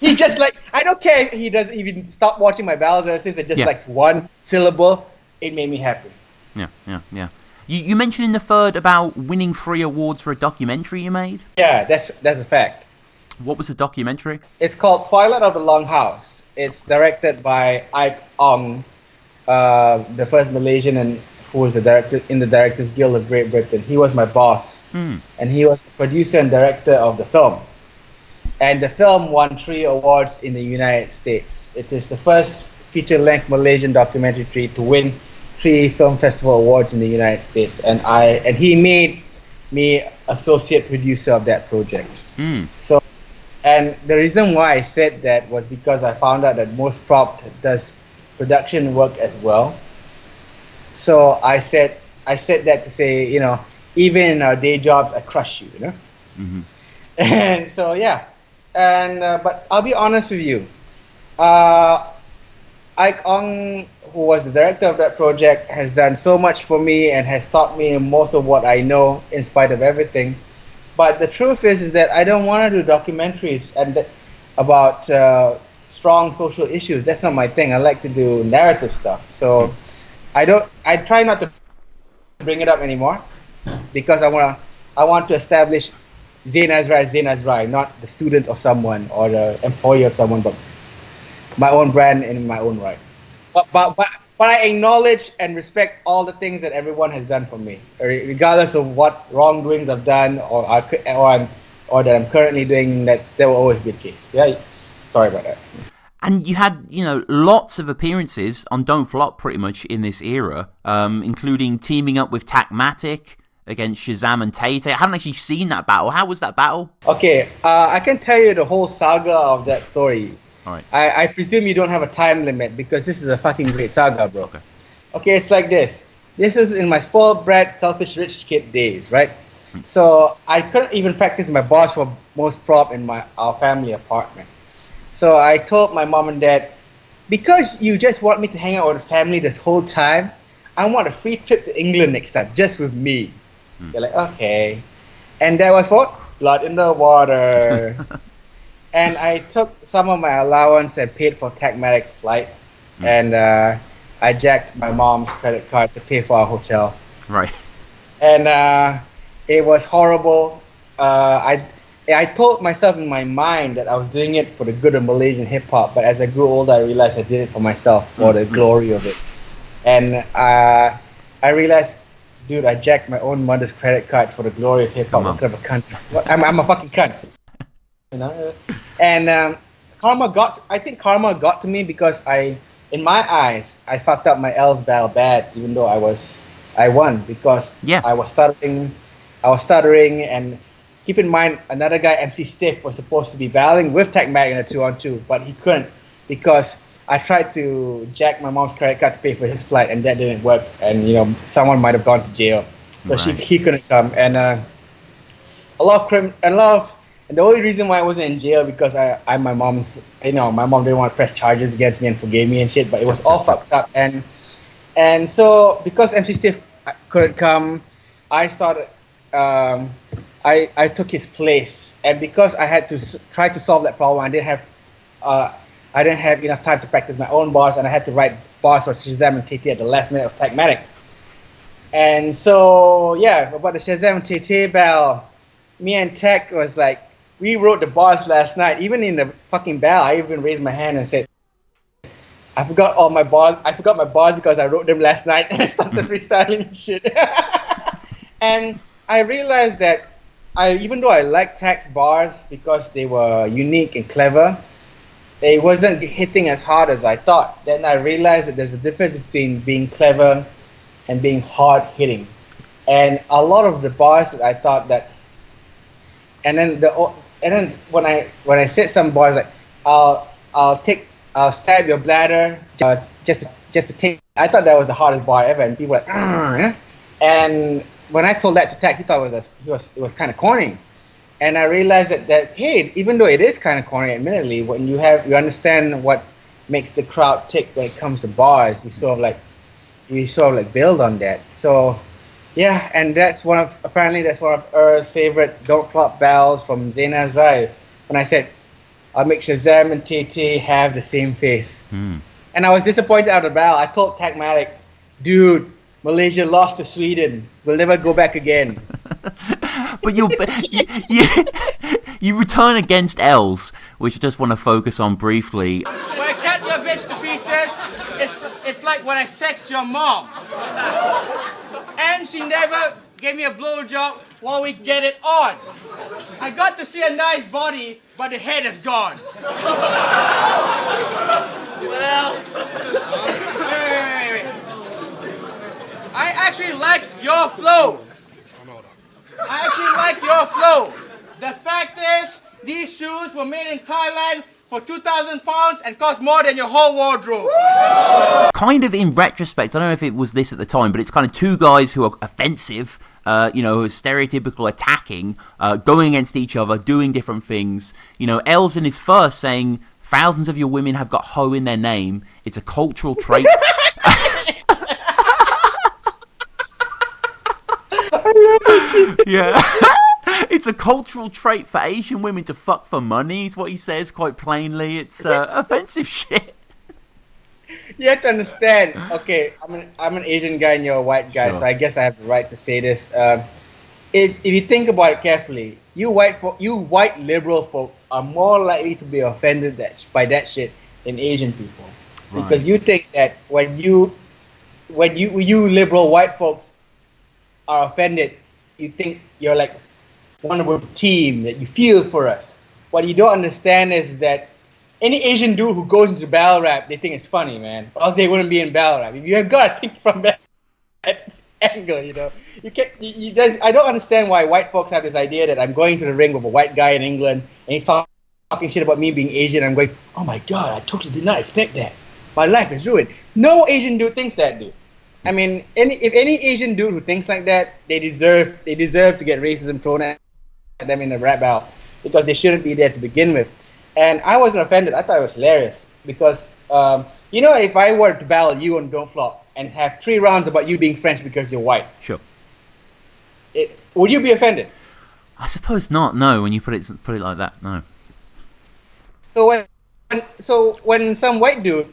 He just like, I don't care if he doesn't even stop watching my battles ever since it just likes one syllable. It made me happy. Yeah. You mentioned in the third about winning 3 awards for a documentary you made? Yeah, that's a fact. What was the documentary? It's called Twilight of the Longhouse. It's directed by Ike Ong, the first Malaysian and who was the director in the Directors Guild of Great Britain. He was my boss, and he was the producer and director of the film. And the film won 3 awards in the United States. It is the first feature-length Malaysian documentary to win 3 film festival awards in the United States. And he made me associate producer of that project. So, and the reason why I said that was because I found out that Most Prop does production work as well. So I said that to say, you know, even in our day jobs, I crush you, you know. And so but I'll be honest with you, Ike Ong, who was the director of that project, has done so much for me and has taught me most of what I know in spite of everything. But the truth is that I don't want to do documentaries about strong social issues. That's not my thing. I like to do narrative stuff. So I try not to bring it up anymore because I want to establish Zain Azrai, not the student of someone or the employee of someone, but my own brand in my own right. But I acknowledge and respect all the things that everyone has done for me, regardless of what wrongdoings I've done or that I'm currently doing. That will always be the case. Yeah, sorry about that. And you had, lots of appearances on Don't Flop pretty much in this era, including teaming up with Tacmatic against Shazam and Tay-Tay. I haven't actually seen that battle. How was that battle? Okay, I can tell you the whole saga of that story. All right. I presume you don't have a time limit because this is a fucking great saga, bro. Okay, it's like this. This is in my spoiled brat, selfish rich kid days, right? So I couldn't even practice my bars for most prop in our family apartment. So I told my mom and dad, because you just want me to hang out with the family this whole time, I want a free trip to England next time, just with me. They're like, okay. And that was what? Blood in the water. And I took some of my allowance and paid for Tacmatic's flight. And I jacked my mom's credit card to pay for our hotel. Right. And it was horrible. I told myself in my mind that I was doing it for the good of Malaysian hip-hop. But as I grew older, I realized I did it for myself, for the glory of it. And I realized, dude, I jacked my own mother's credit card for the glory of hip-hop. What kind of a cunt? I'm a fucking cunt. And I think karma got to me because in my eyes, I fucked up my L's battle bad, even though I won because I was stuttering, and keep in mind, another guy, MC Stiff, was supposed to be battling with Tacmatic in a 2-on-2, but he couldn't because I tried to jack my mom's credit card to pay for his flight, and that didn't work, and someone might have gone to jail, so he couldn't come, and and the only reason why I wasn't in jail because I'm my mom's, my mom didn't want to press charges against me and forgave me and shit, but it was all fucked up. And so because MC Stiff couldn't come, I started, I took his place. And because I had to try to solve that problem, I didn't have enough time to practice my own bars, and I had to write bars for Shazam and Tay-Tay at the last minute of Tacmatic. And so, about the Shazam and Tay-Tay battle, me and Tech was like, we wrote the bars last night. Even in the fucking battle, I even raised my hand and said, I forgot my bars because I wrote them last night and I started freestyling and shit. And I realized that even though I liked Tech's bars because they were unique and clever, it wasn't hitting as hard as I thought. Then I realized that there's a difference between being clever and being hard hitting. And a lot of the bars that I thought that, and then when I said some bars like I'll stab your bladder just to take. I thought that was the hardest bar ever, and people were like, and when I told that to Tech, he thought it was kind of corny, and I realized that hey, even though it is kind of corny, admittedly, when you understand what makes the crowd tick when it comes to bars, you sort of like build on that. So. Yeah, and that's one of Er's favorite Don't Flop battles from Zain Azrai. When I said, I'll make Shazam and Tay-Tay have the same face. And I was disappointed out of the battle. I told Tacmatic, dude, Malaysia lost to Sweden. We'll never go back again. But you return against Els, which I just want to focus on briefly. When I cut your bitch to pieces, it's like when I sexed your mom. And she never gave me a blowjob while we get it on. I got to see a nice body, but the head is gone. What else? Wait. I actually like your flow. The fact is, these shoes were made in Thailand for 2,000 pounds and cost more than your whole wardrobe. Kind of in retrospect, I don't know if it was this at the time, but it's kind of two guys who are offensive, who are stereotypical attacking, going against each other, doing different things. Els in his first saying, Thousands of your women have got ho in their name. It's a cultural trait. Yeah. It's a cultural trait for Asian women to fuck for money, is what he says quite plainly. It's offensive shit. You have to understand. Okay, I'm an Asian guy and you're a white guy, Sure. so I guess I have the right to say this. Is if you think about it carefully, you white liberal folks are more likely to be offended by that shit than Asian people, Right. because you think that when you liberal white folks are offended, you think you're like one of the team, that you feel for us. What you don't understand is that any Asian dude who goes into battle rap, they think it's funny, man. Or else they wouldn't be in battle rap. You have got to think from that angle, you know. I don't understand why white folks have this idea that I'm going to the ring with a white guy in England and he's talking shit about me being Asian. I'm going, oh my god, I totally did not expect that. My life is ruined. No Asian dude thinks that, dude. I mean, if any Asian dude who thinks like that, they deserve to get racism thrown at them in a rap battle, because they shouldn't be there to begin with. And I wasn't offended. I thought it was hilarious because, if I were to battle you on Don't Flop and have 3 rounds about you being French because you're white, Sure. Would you be offended? I suppose not. No, when you put it like that, no. So when some white dude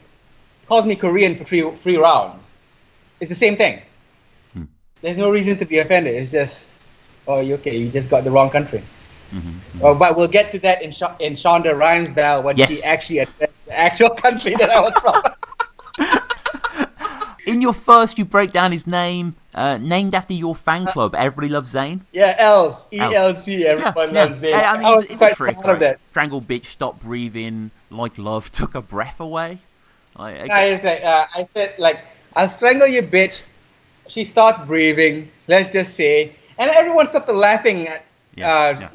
calls me Korean for three rounds, it's the same thing. There's no reason to be offended. It's just, you just got the wrong country. But we'll get to that in Shonda Rhimes' battle when she actually addressed the actual country that I was from. In your first, you break down his name, named after your fan club, Everybody Loves Zayn. Yeah, ELZ, ELZ, everyone loves Zayn. I mean, I was it's quite a trick, proud of that. Strangle bitch, stop breathing, like love took her breath away. I said, I'll strangle you, bitch. She stopped breathing, let's just say. And everyone started laughing at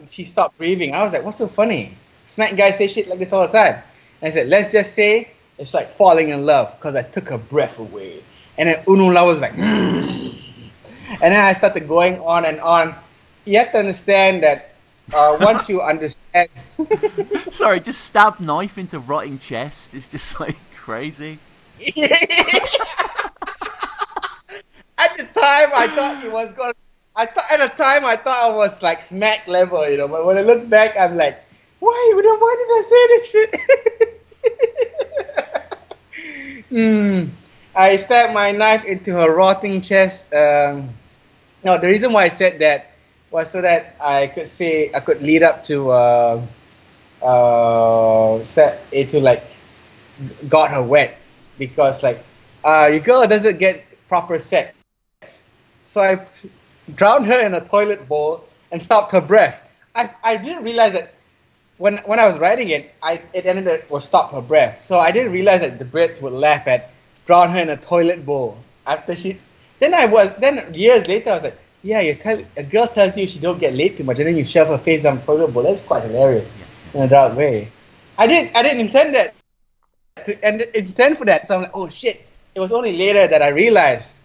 she stopped breathing. I was like, what's so funny? Smack guys say shit like this all the time. And I said, let's just say it's like falling in love because I took her breath away. And then Unula was like, And then I started going on and on. You have to understand that once you understand... Sorry, just stab knife into rotting chest. It's just like crazy. At the time, I thought he was going to... I thought I was like smack level, you know. But when I look back, I'm like, why did I say this shit? I stabbed my knife into her rotting chest. No, the reason why I said that was so that I could lead up to got her wet, because your girl doesn't get proper sex. So I drowned her in a toilet bowl and stopped her breath. I didn't realize that when I was writing it, it ended with stop her breath. So I didn't realize that the Brits would laugh at drown her in a toilet bowl after she. Then years later I was like, yeah, a girl tells you she don't get laid too much, and then you shove her face down the toilet bowl. That's quite hilarious in a dark way. I didn't intend that intend for that. So I'm like, oh shit. It was only later that I realized,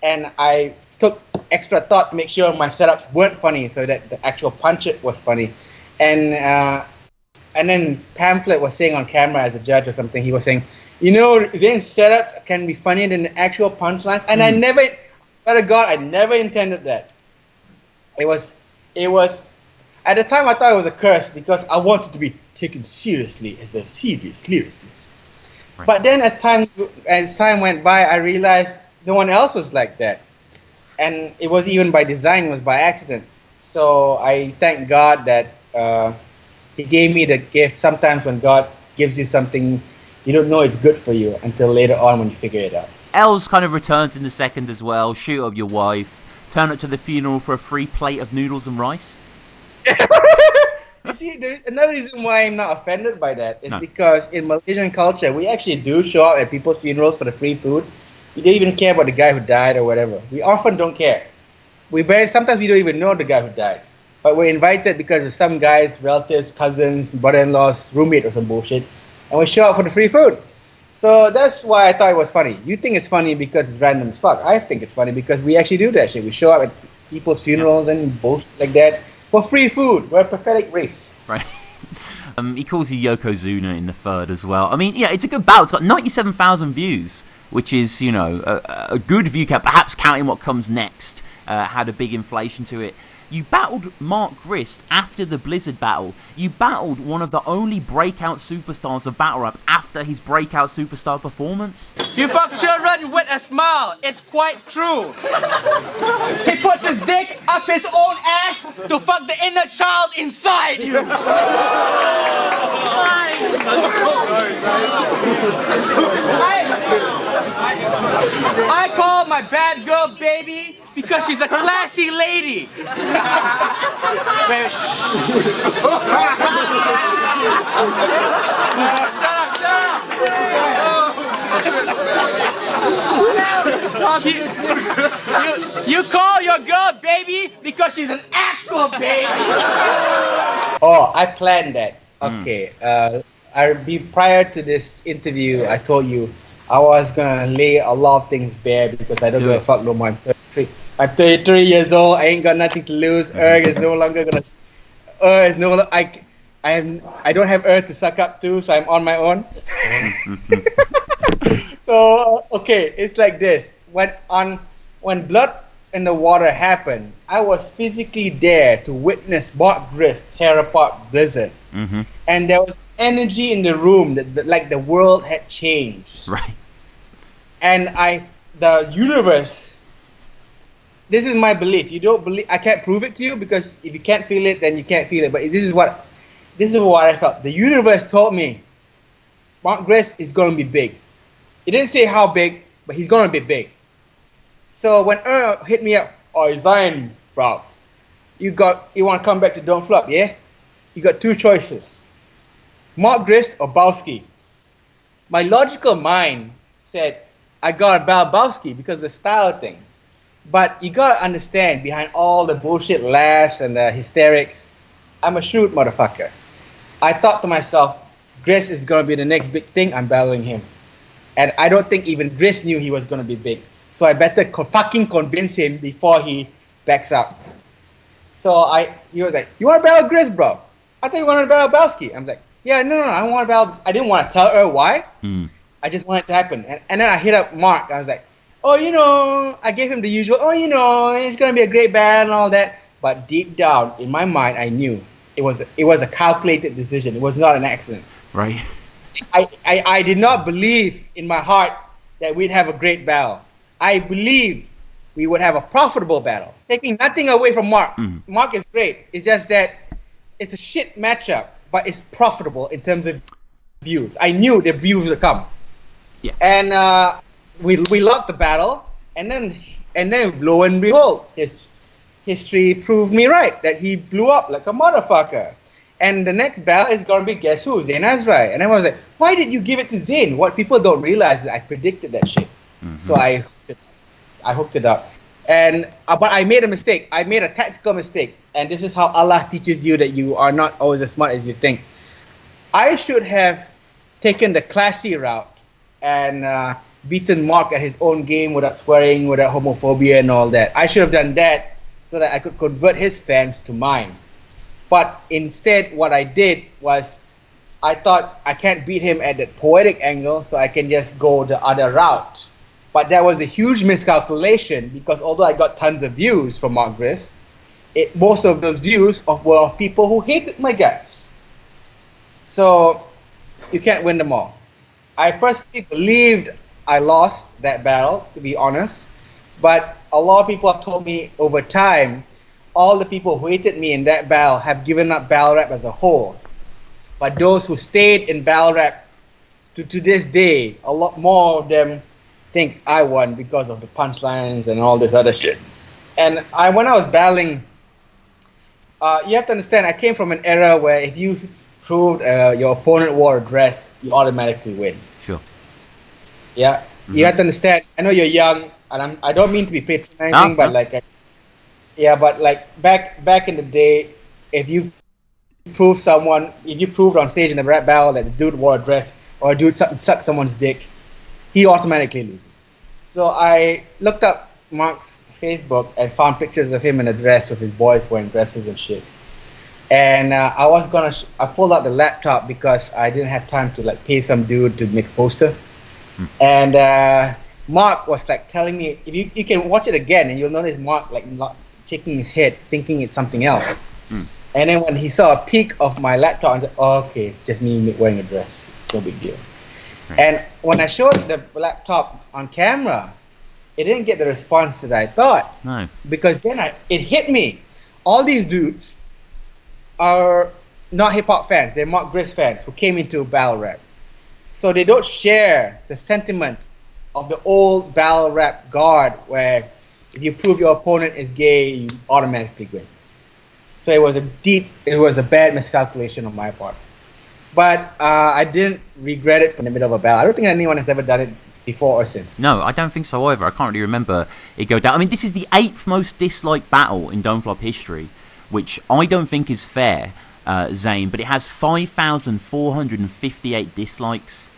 and I took extra thought to make sure my setups weren't funny, so that the actual punch it was funny. And then Pamphlet was saying on camera as a judge or something, he was saying, Zayn's setups can be funnier than the actual punchlines. And I never, swear to God, I never intended that. It was, at the time I thought it was a curse because I wanted to be taken seriously as a serious lyricist. Right. But then as time went by, I realized no one else was like that. And it was even by design, it was by accident. So I thank God that He gave me the gift. Sometimes when God gives you something, you don't know it's good for you until later on when you figure it out. Els kind of returns in the second as well. Shoot up your wife. Turn up to the funeral for a free plate of noodles and rice. You see, another reason why I'm not offended by that is because in Malaysian culture, we actually do show up at people's funerals for the free food. We don't even care about the guy who died or whatever. We often don't care. Sometimes we don't even know the guy who died. But we're invited because of some guy's relatives, cousins, brother-in-law's roommate or some bullshit. And we show up for the free food. So that's why I thought it was funny. You think it's funny because it's random as fuck. I think it's funny because we actually do that shit. We show up at people's funerals and bullshit like that for free food. We're a pathetic race. Right. He calls you Yokozuna in the third as well. I mean, yeah, it's a good battle. It's got 97,000 views, which is, you know, a good view count, perhaps counting what comes next. Had a big inflation to it. You battled Mark Grist after the Blizzard battle. You battled one of the only breakout superstars of battle rap after his breakout superstar performance. You fuck children with a smile. It's quite true. He puts his dick up his own ass to fuck the inner child inside you. I call my bad girl baby because she's a classy lady. Wait, You call your girl baby because she's an actual baby. Oh, I planned that. Okay. Prior to this interview, I told you I was gonna lay a lot of things bare because I don't give a fuck no more. I'm 33 years old. I ain't got nothing to lose. Erg is no longer gonna. Is no. I don't have Erg to suck up to, so I'm on my own. So okay, it's like this. When Blood in the Water happened, I was physically there to witness Mark Grist tear apart Blizzard, and there was energy in the room that like the world had changed. Right. And the universe. This is my belief. You don't believe? I can't prove it to you because if you can't feel it, then you can't feel it. But this is what I felt. The universe told me, Mark Grist is going to be big. It didn't say how big, but he's going to be big. So when hit me up, Zion, bro, you want to come back to Don't Flop, yeah? You got two choices, Mark Grist or Bowski. My logical mind said I got Bowski because of the style thing. But you gotta understand, behind all the bullshit laughs and the hysterics, I'm a shrewd motherfucker. I thought to myself, Grist is gonna be the next big thing, I'm battling him. And I don't think even Grist knew he was gonna be big. So I better fucking convince him before he backs out. So he was like, you wanna battle Grist, bro? I thought you wanted to battle Bowski. I'm like, yeah, no, I don't wanna battle, I didn't wanna tell her why. I just wanted it to happen. And then I hit up Mark, I was like, I gave him the usual, it's going to be a great battle and all that. But deep down, in my mind, I knew it was a calculated decision. It was not an accident. Right. I did not believe in my heart that we'd have a great battle. I believed we would have a profitable battle. Taking nothing away from Mark. Mark is great. It's just that it's a shit matchup, but it's profitable in terms of views. I knew the views would come. Yeah. And we lost the battle, and then lo and behold, his history proved me right that he blew up like a motherfucker. And the next battle is gonna be, guess who? Zain Azrai. And I was like, why did you give it to Zain? What people don't realize is I predicted that shit. So I hooked it up. And but I made a mistake. I made a tactical mistake, and this is how Allah teaches you that you are not always as smart as you think. I should have taken the classy route and beaten Mark at his own game without swearing, without homophobia and all that. I should have done that so that I could convert his fans to mine. But instead, what I did was I thought I can't beat him at that poetic angle, so I can just go the other route. But that was a huge miscalculation because although I got tons of views from Mark Grist, most of those views were of people who hated my guts. So you can't win them all. I personally believed I lost that battle, to be honest, but a lot of people have told me over time, all the people who hated me in that battle have given up battle rap as a whole. But those who stayed in battle rap to this day, a lot more of them think I won because of the punchlines and all this other shit. And when I was battling, you have to understand, I came from an era where if you proved your opponent wore a dress, you automatically win. Sure. Yeah, you have to understand. I know you're young, and I don't mean to be patronizing, but back in the day, if you proved on stage in a rap battle that the dude wore a dress or a dude sucked someone's dick, he automatically loses. So I looked up Mark's Facebook and found pictures of him in a dress with his boys wearing dresses and shit. And I pulled out the laptop because I didn't have time to like pay some dude to make a poster. And Mark was like telling me, if you can watch it again and you'll notice Mark like shaking his head, thinking it's something else. And then when he saw a peek of my laptop, I said, oh, okay, it's just me wearing a dress. It's no big deal. Right. And when I showed the laptop on camera, it didn't get the response that I thought. No. Because then it hit me. All these dudes are not hip-hop fans. They're Mark Griss fans who came into battle rap. So they don't share the sentiment of the old battle rap guard where if you prove your opponent is gay, you automatically win. So it was a bad miscalculation on my part. But I didn't regret it in the middle of a battle. I don't think anyone has ever done it before or since. No, I don't think so either. I can't really remember it go down. I mean, this is the 8th most disliked battle in Don't Flop history, which I don't think is fair, Zane, but it has 5,458 dislikes.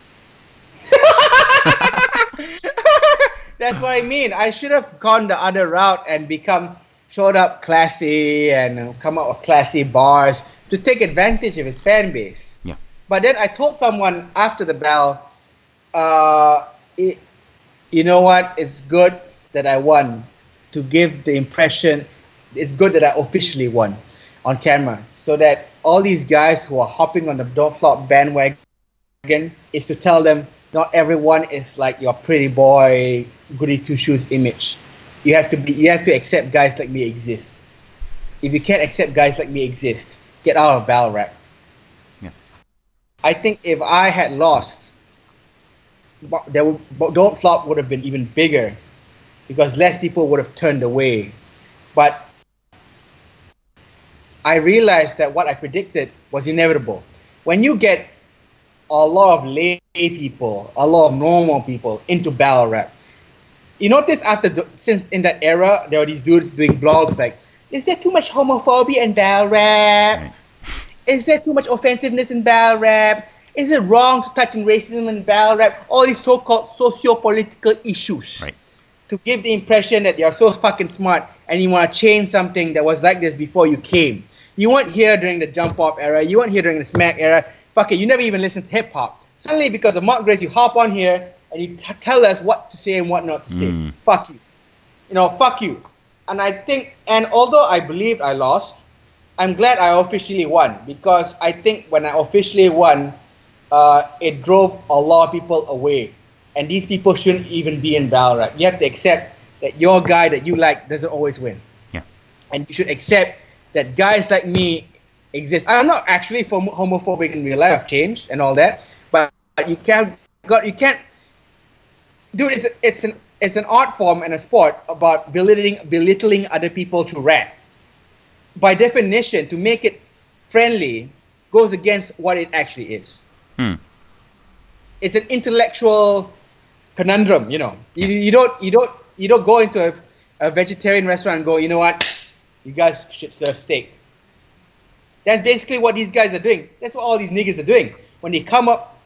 That's what I mean. I should have gone the other route and showed up classy and come up with classy bars to take advantage of his fan base. Yeah. But then I told someone after the battle, you know what? It's good that I won to give the impression. It's good that I officially won on camera so that all these guys who are hopping on the Don't Flop bandwagon is to tell them not everyone is like your pretty boy, goody two shoes image. You have to accept guys like me exist. If you can't accept guys like me exist, get out of battle rap. Yeah. I think if I had lost, Don't Flop would have been even bigger because less people would have turned away. But I realized that what I predicted was inevitable. When you get a lot of lay people, a lot of normal people into battle rap, you notice since in that era, there were these dudes doing blogs like, is there too much homophobia in battle rap? Right. Is there too much offensiveness in battle rap? Is it wrong to touch on racism in battle rap? All these so-called socio-political issues. Right. To give the impression that you're so fucking smart and you want to change something that was like this before you came. You weren't here during the jump off era. You weren't here during the smack era. Fuck it, you never even listened to hip hop. Suddenly, because of Mark Griss, you hop on here and you tell us what to say and what not to say. Fuck you. Fuck you. And although I believed I lost, I'm glad I officially won because I think when I officially won, it drove a lot of people away. And these people shouldn't even be in battle rap. You have to accept that your guy that you like doesn't always win. Yeah. And you should accept that guys like me exist. I'm not actually homophobic in real life. I've changed and all that. But you can't. Dude, it's an art form and a sport about belittling other people to rap. By definition, to make it friendly goes against what it actually is. It's an intellectual conundrum, You don't go into a vegetarian restaurant and go, you know what, you guys should serve steak. That's basically what these guys are doing. That's what all these niggas are doing. When they come up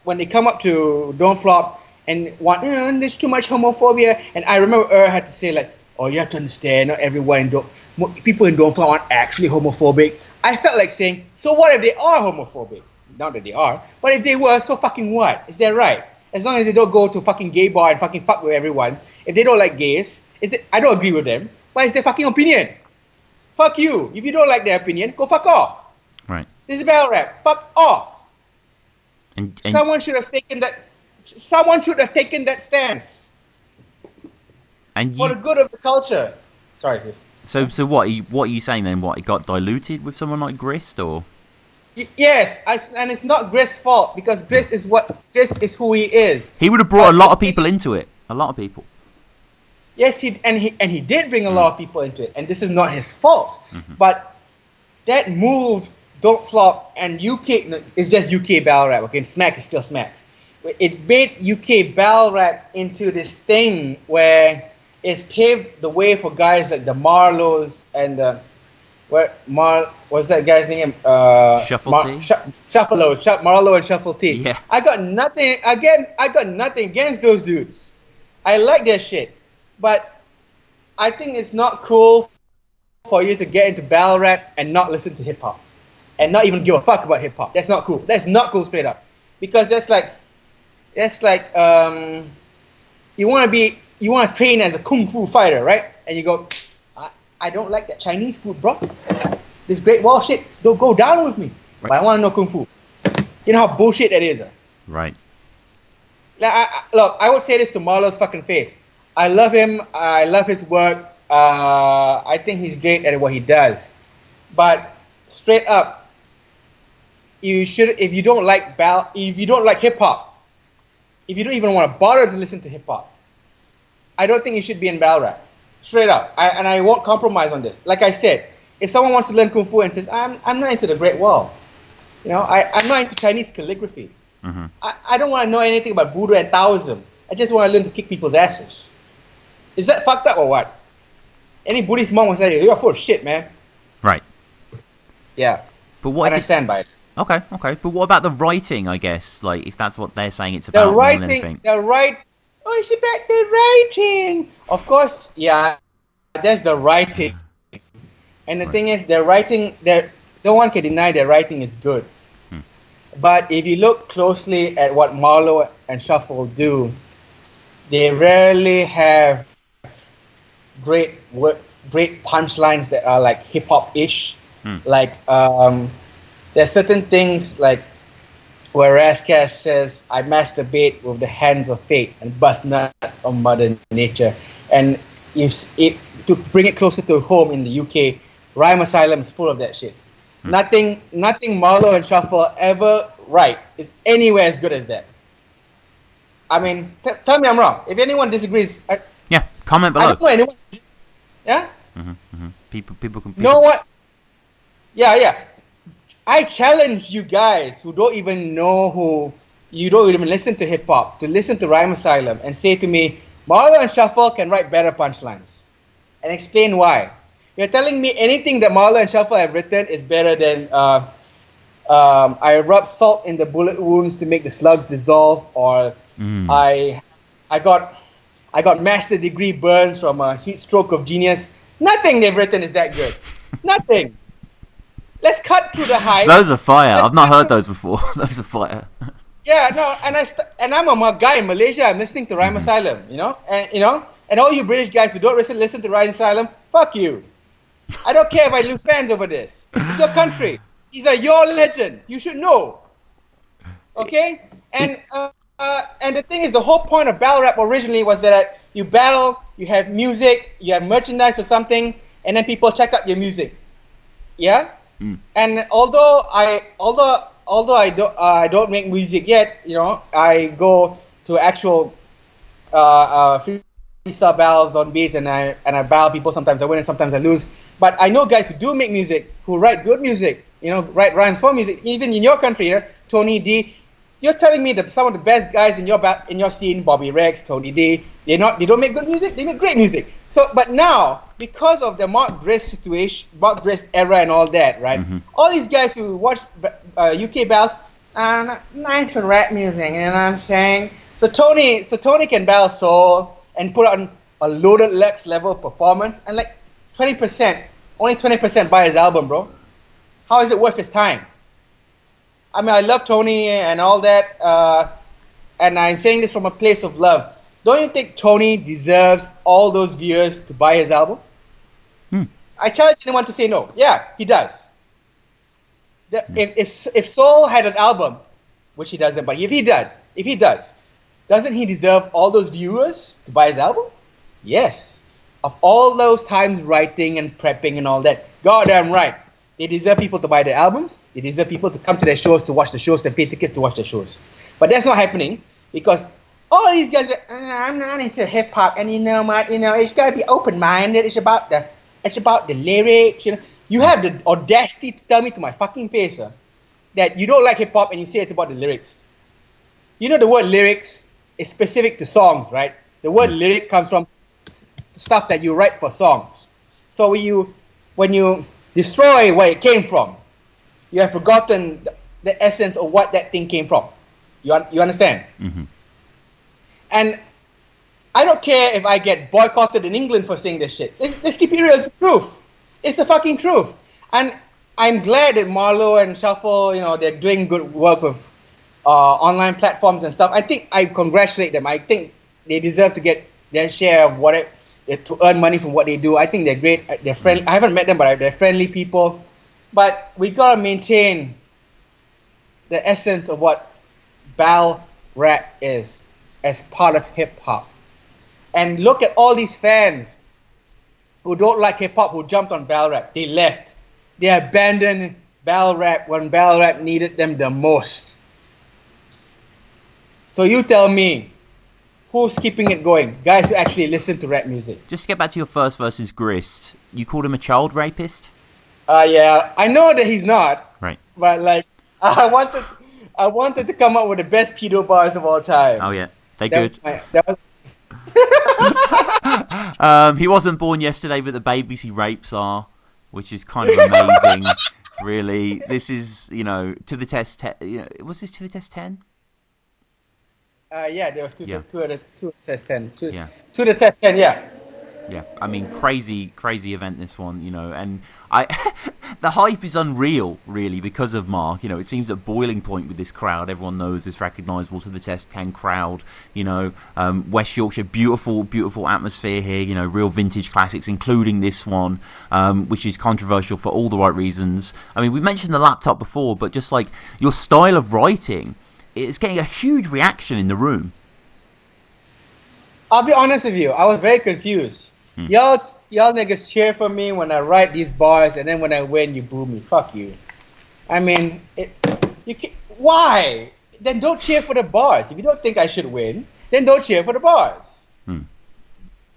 to Don't Flop and want, there's too much homophobia. And I remember had to say like, oh, you have to understand, not everyone people in Don't Flop aren't actually homophobic. I felt like saying, so what if they are homophobic? Not that they are, but if they were, so fucking what? Is that right? As long as they don't go to fucking gay bar and fucking fuck with everyone. If they don't like gays, I don't agree with them, but it's their fucking opinion. Fuck you. If you don't like their opinion, go fuck off. Right. This is battle rap. Fuck off. And Someone should have taken that stance. And for the good of the culture. Sorry, Chris. So what are you saying then? What, it got diluted with someone like Grist, or? Yes, and it's not Griss' fault because Griss is who he is. He would have brought a lot of people into it. A lot of people. Yes, he did bring a lot of people into it, and this is not his fault. But that moved Don't Flop and UK. It's just UK battle rap. Okay, Smack is still Smack. It made UK battle rap into this thing where it's paved the way for guys like the Marlows and what's that guy's name? Shuffle T? Marlo and Shuffle T. Yeah. I got nothing against those dudes. I like their shit. But I think it's not cool for you to get into battle rap and not listen to hip hop. and not even give a fuck about hip hop. That's not cool. That's not cool straight up. Because that's like you want to train as a kung fu fighter, right? And you go, I don't like that Chinese food, bro. This Great Wall shit, don't go down with me. Right. But I want to know kung fu. You know how bullshit that is. Right. Like, look, I would say this to Marlo's fucking face. I love him. I love his work. I think he's great at what he does. But straight up, you should. If you don't like hip hop, if you don't even want to bother to listen to hip hop, I don't think you should be in battle rap. Straight up, I won't compromise on this. Like I said, if someone wants to learn kung fu and says, I'm not into the Great Wall, I'm not into Chinese calligraphy. Mm-hmm. I don't want to know anything about Buddha and Taoism. I just want to learn to kick people's asses. Is that fucked up or what? Any Buddhist monk will say, you're full of shit, man. Right. Yeah. But what? And I stand by it. Okay. But what about the writing? I guess, like, if that's what they're saying, it's about more than anything. Oh, it's about the writing. Of course, yeah. That's the writing. And the thing is, their writing, no one can deny their writing is good. But if you look closely at what Marlo and Shuffle do, they rarely have great punchlines that are like hip hop ish. Like there's certain things like where Razkaz says, "I masturbate with the hands of fate and bust nuts on Mother Nature," and to bring it closer to home in the UK, Rhyme Asylum is full of that shit. Nothing Marlo and Shuffle ever write is anywhere as good as that. I mean, tell me I'm wrong. If anyone disagrees, comment below. I don't know anyone. Yeah. People can. You know what? Yeah. I challenge you guys who don't even listen to hip hop to listen to Rhyme Asylum and say to me, Marlo and Shuffle can write better punchlines, and explain why. You're telling me anything that Marlo and Shuffle have written is better than I rub salt in the bullet wounds to make the slugs dissolve, or I got master degree burns from a heat stroke of genius. Nothing they've written is that good. Nothing. Let's cut through the hype. Those are fire. I've not heard those before. Those are fire. Yeah, no, and I'm a guy in Malaysia. I'm listening to Rhyme Asylum, and all you British guys who don't listen to Rhyme Asylum, fuck you. I don't care if I lose fans over this. It's your country. These are your legends. You should know. Okay? And the thing is, the whole point of battle rap originally was that you battle, you have music, you have merchandise or something, and then people check out your music. Yeah? And although I don't make music yet, I go to actual freestyle battles on beats, and I battle people. Sometimes I win and sometimes I lose. But I know guys who do make music, who write good music, write rhymes for music. Even in your country, Tony D. You're telling me that some of the best guys in your scene, Bobby Rex, Tony D, they don't make good music. They make great music. So, but now because of the Mark Grace situation, Mark Grace era, and all that, right? All these guys who watch UK battles, not into rap music, you know what I'm saying? So Tony can battle soul and put on a loaded Lex level performance, and like 20%, only 20% buy his album, bro. How is it worth his time? I mean, I love Tony and all that, and I'm saying this from a place of love. Don't you think Tony deserves all those viewers to buy his album? I challenge anyone to say no. Yeah, he does. If Soul had an album, which he doesn't, but if he does, doesn't he deserve all those viewers to buy his album? Yes. Of all those times writing and prepping and all that, goddamn right. They deserve people to buy their albums. They deserve people to come to their shows, to watch the shows, and pay tickets to watch the shows. But that's not happening because all these guys are, I'm not into hip hop, and it's gotta be open minded. It's about the lyrics. You have the audacity to tell me to my fucking face that you don't like hip hop and you say it's about the lyrics. The word lyrics is specific to songs, right? The word lyric comes from stuff that you write for songs. So when you destroy where it came from, you have forgotten the essence of what that thing came from. You understand? And I don't care if I get boycotted in England for saying this shit. Let's keep it real. It's the truth. It's the fucking truth. And I'm glad that Marlo and Shuffle, they're doing good work with online platforms and stuff. I think I congratulate them. I think they deserve to get their share of what to earn money from what they do. I think they're great. They're friendly. I haven't met them, but they're friendly people. But we gotta maintain the essence of what battle rap is as part of hip hop. And look at all these fans who don't like hip hop who jumped on battle rap. They left. They abandoned battle rap when battle rap needed them the most. So you tell me, who's keeping it going? Guys who actually listen to rap music. Just to get back to your first versus Grist, you called him a child rapist? Yeah, I know that he's not. Right. But like, I wanted to come up with the best pedo bars of all time. Oh yeah, they're good. He wasn't born yesterday, but the babies he rapes are, which is kind of amazing. Really, this is to the test. Was this to the test 10? Yeah, there was two test 10. To To the test 10, yeah. Yeah, I mean, crazy event this one, and the hype is unreal, really, because of Mark. It seems at boiling point with this crowd. Everyone knows this recognisable to the Test 10 crowd. West Yorkshire, beautiful atmosphere here. Real vintage classics, including this one, which is controversial for all the right reasons. I mean, we mentioned the laptop before, but just like your style of writing, it's getting a huge reaction in the room. I'll be honest with you, I was very confused. Y'all niggas cheer for me when I write these bars, and then when I win, you boo me. Fuck you. I mean, why? Then don't cheer for the bars. If you don't think I should win, then don't cheer for the bars.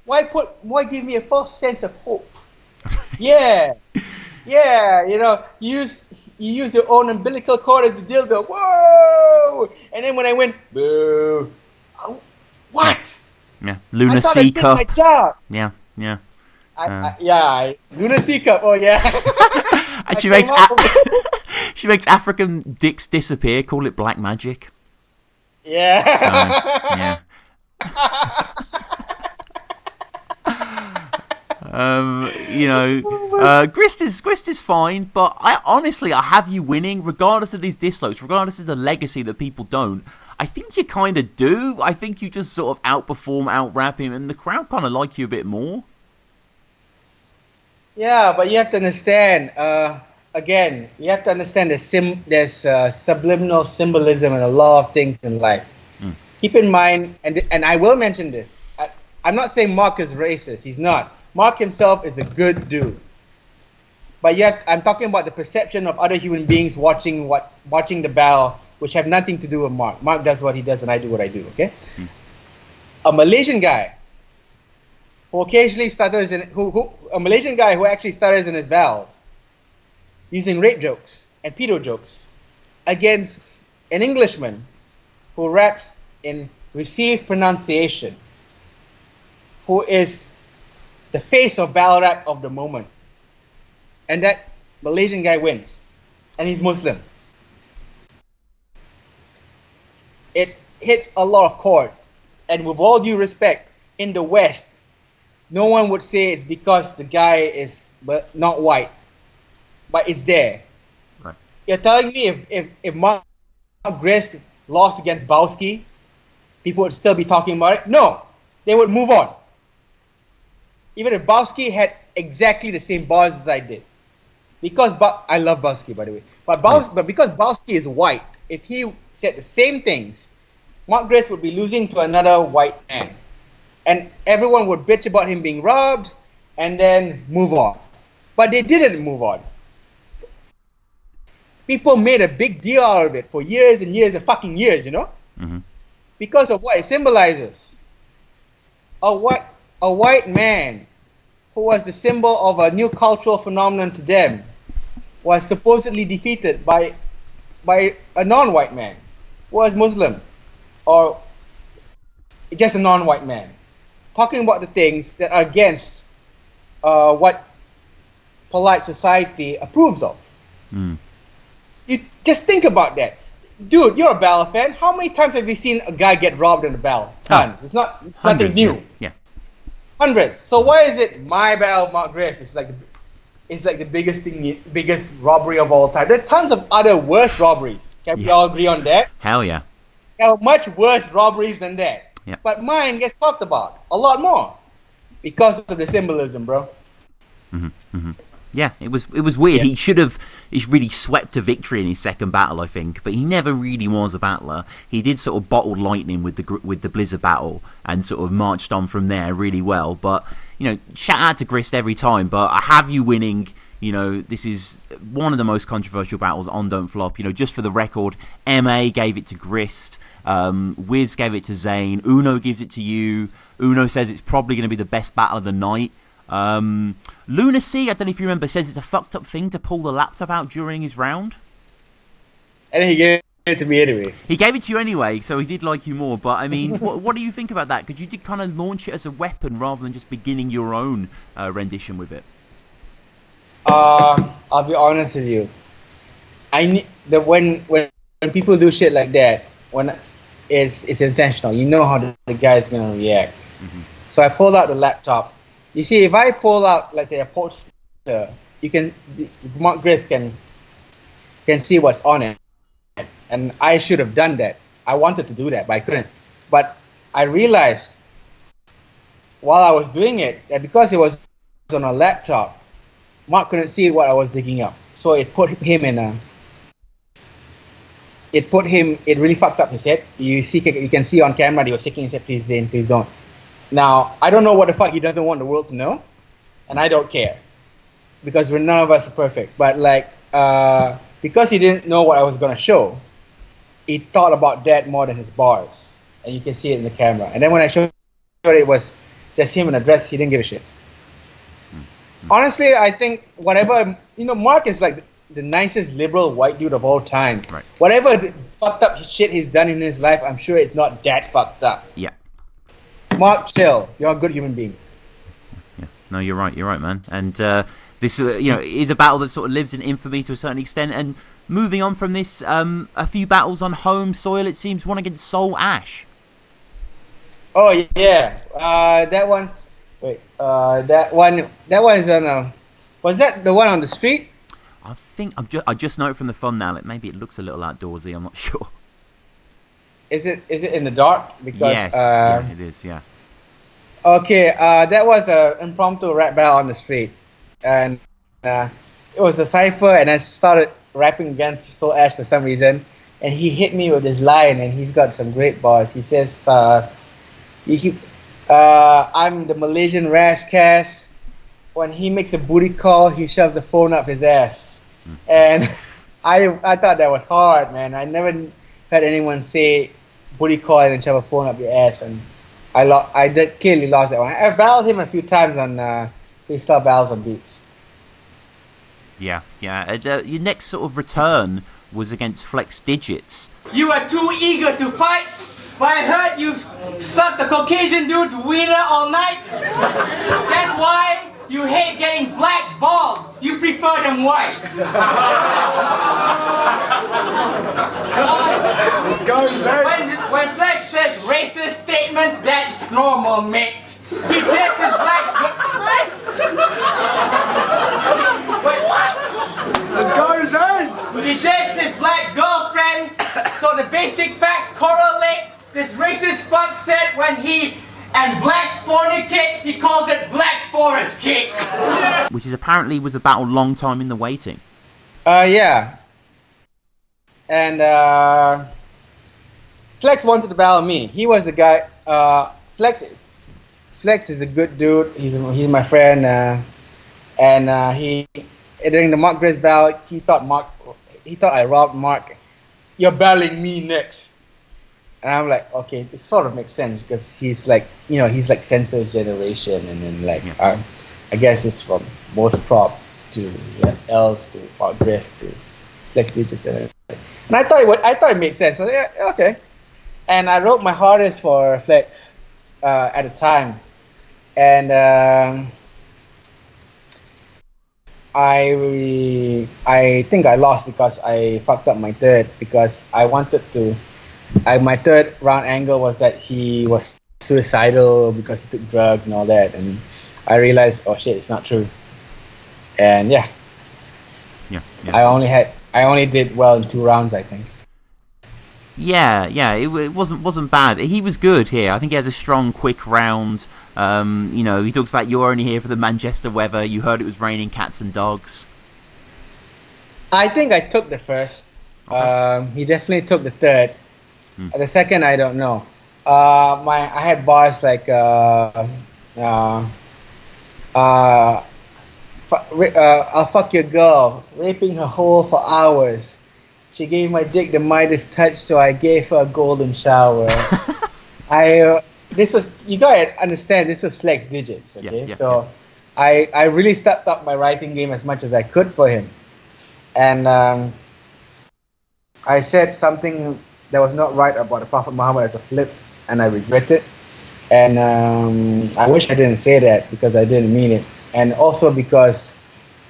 Why give me a false sense of hope? Yeah, you use your own umbilical cord as a dildo. Whoa! And then when I win, boo. What? Yeah, Luna C Cup. Yeah. Luna C Cup. Oh yeah. And she makes African dicks disappear. Call it black magic. Yeah. Grist is fine, but I have you winning regardless of these dislikes, regardless of the legacy that people don't. I think you kind of do. I think you just sort of outperform, out-rap him, and the crowd kind of like you a bit more. Yeah, but you have to understand, there's subliminal symbolism in a lot of things in life. Keep in mind, and I will mention this, I'm not saying Mark is racist. He's not. Mark himself is a good dude. But yet, I'm talking about the perception of other human beings watching the battle, which have nothing to do with Mark. Mark does what he does, and I do what I do. Okay. A Malaysian guy who occasionally stutters a Malaysian guy who actually stutters in his battles, using rape jokes and pedo jokes, against an Englishman who raps in received pronunciation, who is the face of battle rap of the moment. And that Malaysian guy wins. And he's Muslim. It hits a lot of chords. And with all due respect, in the West, no one would say it's because the guy is not white. But it's there. Right. You're telling me if Mark Grist lost against Bowski, people would still be talking about it? No. They would move on. Even if Bowski had exactly the same bars as I did. I love Bowski, by the way. But because Bowski is white, if he said the same things, Mark Grist would be losing to another white man. And everyone would bitch about him being robbed and then move on. But they didn't move on. People made a big deal out of it for years and years and fucking years, Mm-hmm. Because of what it symbolizes. A white man who was the symbol of a new cultural phenomenon to them was supposedly defeated by a non-white man who was Muslim or just a non-white man, talking about the things that are against what polite society approves of. You just think about that. Dude, you're a battle fan. How many times have you seen a guy get robbed in a battle? Tons. It's nothing new. Yeah. Hundreds. So why is it my battle, Mark Grist? It's like is like the biggest robbery of all time. There are tons of other worse robberies. Can we all agree on that? Hell yeah. There are much worse robberies than that. Yeah. But mine gets talked about a lot more because of the symbolism, bro. Yeah, it was weird. Yeah. He's really swept to victory in his second battle, I think, but he never really was a battler. He did sort of bottle lightning with the Blizzard battle and sort of marched on from there really well. But shout out to Grist every time. But I have you winning. This is one of the most controversial battles on Don't Flop. Just for the record, MA gave it to Grist. Wiz gave it to Zayn. Uno gives it to you. Uno says it's probably going to be the best battle of the night. Lunacy, I don't know if you remember, says it's a fucked up thing to pull the laptop out during his round. And he gave it to me anyway. He gave it to you anyway, so he did like you more. But I mean, what do you think about that? Because you did kind of launch it as a weapon rather than just beginning your own rendition with it. I'll be honest with you. When people do shit like that, when it's intentional, you know how the guy's gonna react. So I pulled out the laptop. You see, if I pull out, let's say, a poster, Mark Grist can see what's on it. And I should have done that. I wanted to do that, but I couldn't. But I realized while I was doing it that because it was on a laptop, Mark couldn't see what I was digging up. So it put him in a... It really fucked up his head. You can see on camera that he was shaking his head, please, Zayn, please don't. Now, I don't know what the fuck he doesn't want the world to know, and I don't care, because none of us are perfect. But because he didn't know what I was gonna show, he thought about that more than his bars, and you can see it in the camera. And then when I showed it was just him in a dress, he didn't give a shit. Honestly, I think whatever Mark is like the nicest liberal white dude of all time. Right. Whatever fucked up shit he's done in his life, I'm sure it's not that fucked up. Yeah. Mark, chill. You're a good human being. Yeah. No, you're right, man. And this, is a battle that sort of lives in infamy to a certain extent. And moving on from this, a few battles on home soil, it seems, one against Soul Ash. Oh yeah, that one. Wait, that one is on. Was that the one on the street? I think I just know it from the thumbnail. Maybe it looks a little outdoorsy. I'm not sure. Is it in the dark? Because yes, yeah, it is. Yeah. Okay, that was an impromptu rap battle on the street, and it was a cipher, and I started rapping against Soul Ash for some reason, and he hit me with this line, and he's got some great bars. He says, I'm the Malaysian Rascas. When he makes a booty call, he shoves the phone up his ass. And I thought that was hard, man. I never heard anyone say booty call and shove a phone up your ass, and I clearly lost that one. I battled him a few times on freestyle battles on beats. Yeah. Your next sort of return was against Flex Digits. You are too eager to fight, but I heard you sucked the Caucasian dude's wiener all night. That's why you hate getting black balls. You prefer them white. When Flex says racist statements, that's normal, mate. He takes his black... Wait, what? Let's go, Zayn! He dates his black girlfriend, so the basic facts correlate. This racist fuck said when he and blacks fornicate, he calls it Black Forest Kick. Which is apparently was a battle long time in the waiting. Yeah. And Flex wanted to battle me. He was the guy. Flex is a good dude. He's my friend. And he during the Mark Grist battle, he thought I robbed Mark. You're battling me next. And I'm like, okay, it sort of makes sense because he's like, he's like Censor's generation, and then like, I guess it's from Most Prop to Els to Mark Grist to Flex Digits, and I thought it made sense. So yeah, okay. And I wrote my hardest for Flex at the time, and I think I lost because I fucked up my third, because my third round angle was that he was suicidal because he took drugs and all that, and I realized, oh shit, it's not true. And yeah, Yeah. I only did well in 2 rounds, I think. Yeah, it wasn't bad. He was good here. I think he has a strong, quick round. He talks about you're only here for the Manchester weather. You heard it was raining cats and dogs. I think I took the first. Okay. He definitely took the third. The second, I don't know. I had bars like I'll fuck your girl, raping her hole for hours. She gave my dick the Midas touch, so I gave her a golden shower. This was, you gotta understand, this was Flex Digits, okay? I really stepped up my writing game as much as I could for him. And I said something that was not right about the Prophet Muhammad as a flip, and I regret it. And I wish I didn't say that because I didn't mean it. And also because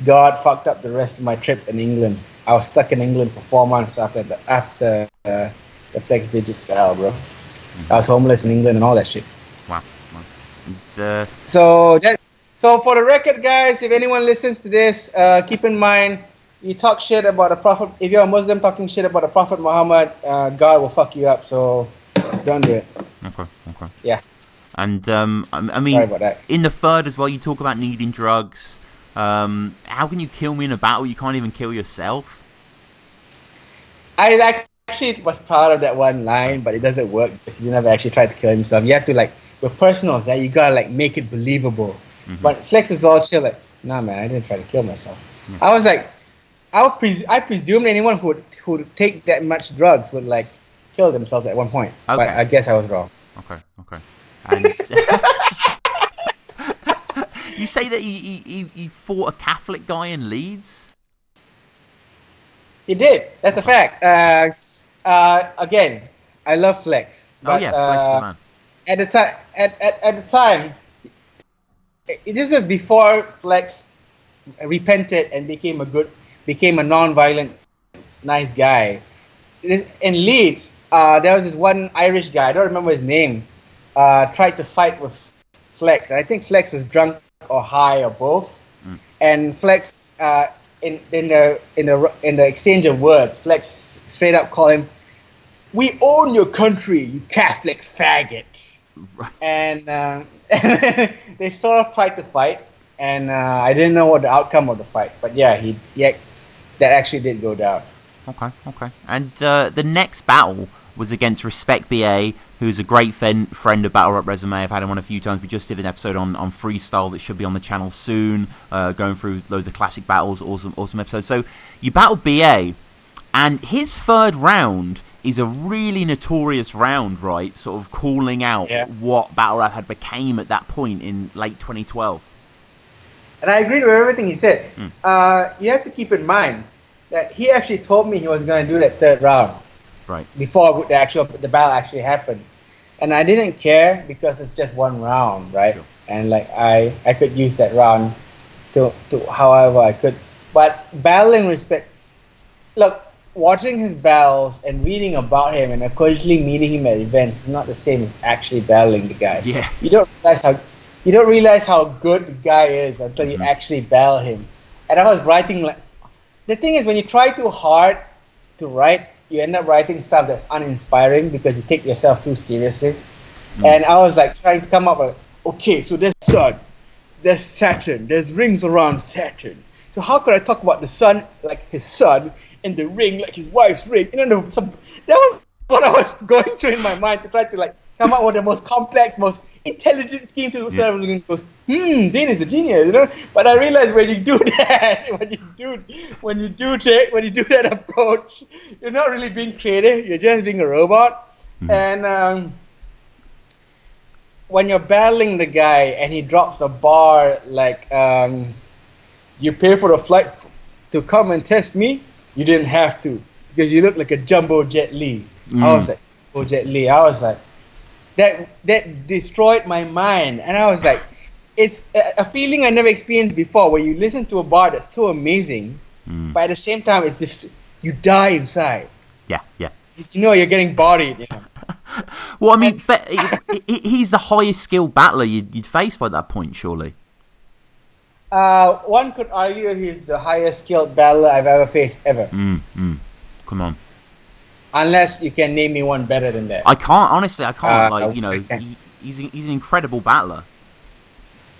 God fucked up the rest of my trip in England. I was stuck in England for 4 months after the Flex Digits spell, bro. I was homeless in England and all that shit. Wow. And, so for the record, guys, if anyone listens to this, keep in mind, you talk shit about the Prophet. If you're a Muslim talking shit about the Prophet Muhammad, God will fuck you up. So don't do it. Okay. Yeah. And I mean, sorry about that. In the third as well, you talk about needing drugs. How can you kill me in a battle? You can't even kill yourself. I actually was proud of that one line, but it doesn't work because you never actually tried to kill himself. You have to with personals, you gotta make it believable. Mm-hmm. But Flex is all chill, nah, man, I didn't try to kill myself. Yeah. I was like, I presumed anyone who would take that much drugs would kill themselves at one point. Okay. But I guess I was wrong. Okay. And you say that he fought a Catholic guy in Leeds? He did. That's a fact. Again, I love Flex. But, Flex is the man. At the time, this was before Flex repented and became a non-violent, nice guy. In Leeds, there was this one Irish guy. I don't remember his name. Tried to fight with Flex. And I think Flex was drunk or high or both. And Flex, in the exchange of words, Flex straight up called him, "We own your country, you Catholic faggot." Right. And they sort of tried to fight, and I didn't know what the outcome of the fight. But yeah, that actually did go down. Okay. And the next battle was against Respect BA, who's a great friend of Battle Rap Resume. I've had him on a few times. We just did an episode on freestyle that should be on the channel soon, going through loads of classic battles. Awesome episode. So you battled BA, and his third round is a really notorious round, right? Sort of calling out what Battle Rap had became at that point in late 2012. And I agreed with everything he said. You have to keep in mind that he actually told me he was going to do that third round. Right. Before the battle actually happened. And I didn't care because it's just one round, right? Sure. And I could use that round to however I could. But battling Respect, look, watching his battles and reading about him and occasionally meeting him at events is not the same as actually battling the guy. Yeah. You don't realize how good the guy is until you actually battle him. And I was writing the thing is, when you try too hard to write, you end up writing stuff that's uninspiring because you take yourself too seriously. And I was trying to come up with, okay, so there's sun, there's Saturn, there's rings around Saturn. So how could I talk about the sun like his son and the ring like his wife's ring? That was what I was going through in my mind to try to come up with the most complex, most intelligent scheme to so everyone goes, Zayn is a genius, But I realized when you do that, when you do that approach, you're not really being creative. You're just being a robot. And when you're battling the guy and he drops a bar you pay for a flight to come and test me, you didn't have to because you look like a jumbo Jet Li. I was like, Jet Li. I was like, that destroyed my mind, and I was like, it's a feeling I never experienced before, where you listen to a bar that's so amazing, but at the same time, it's just you die inside. Yeah. You're getting bodied. Well, I mean, he's the highest skilled battler you'd face by that point, surely. One could argue he's the highest skilled battler I've ever faced ever. Come on. Unless you can name me one better than that. I can't, honestly, I can't. I He's an incredible battler.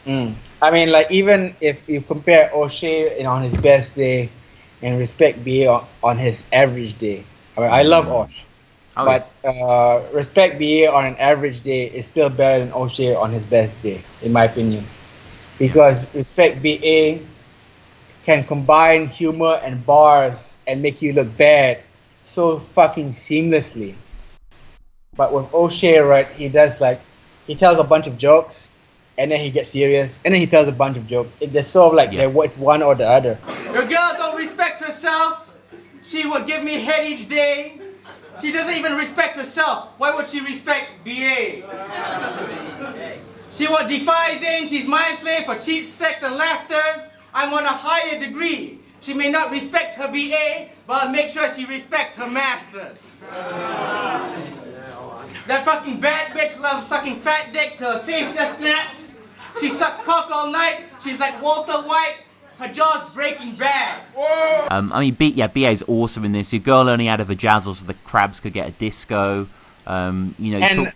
I mean, like, even if you compare O'Shea on his best day and Respect BA on his average day. I mean, I love Osh. But Respect BA on an average day is still better than O'Shea on his best day, in my opinion. Because Respect BA can combine humor and bars and make you look bad so fucking seamlessly. But with O'Shea, right, he tells a bunch of jokes, and then he gets serious, and then he tells a bunch of jokes. It's sort of like it's one or the other. Your girl don't respect herself. She would give me head each day. She doesn't even respect herself. Why would she respect BA? She would defy Zane. She's my slave for cheap sex and laughter. I'm on a higher degree. She may not respect her BA, but I'll make sure she respects her masters. That fucking bad bitch loves sucking fat dick till her face just snaps. She sucked cock all night. She's like Walter White. Her jaw's breaking bad. I mean, BA is awesome in this. Your girl only had a vajazzle so the crabs could get a disco. And to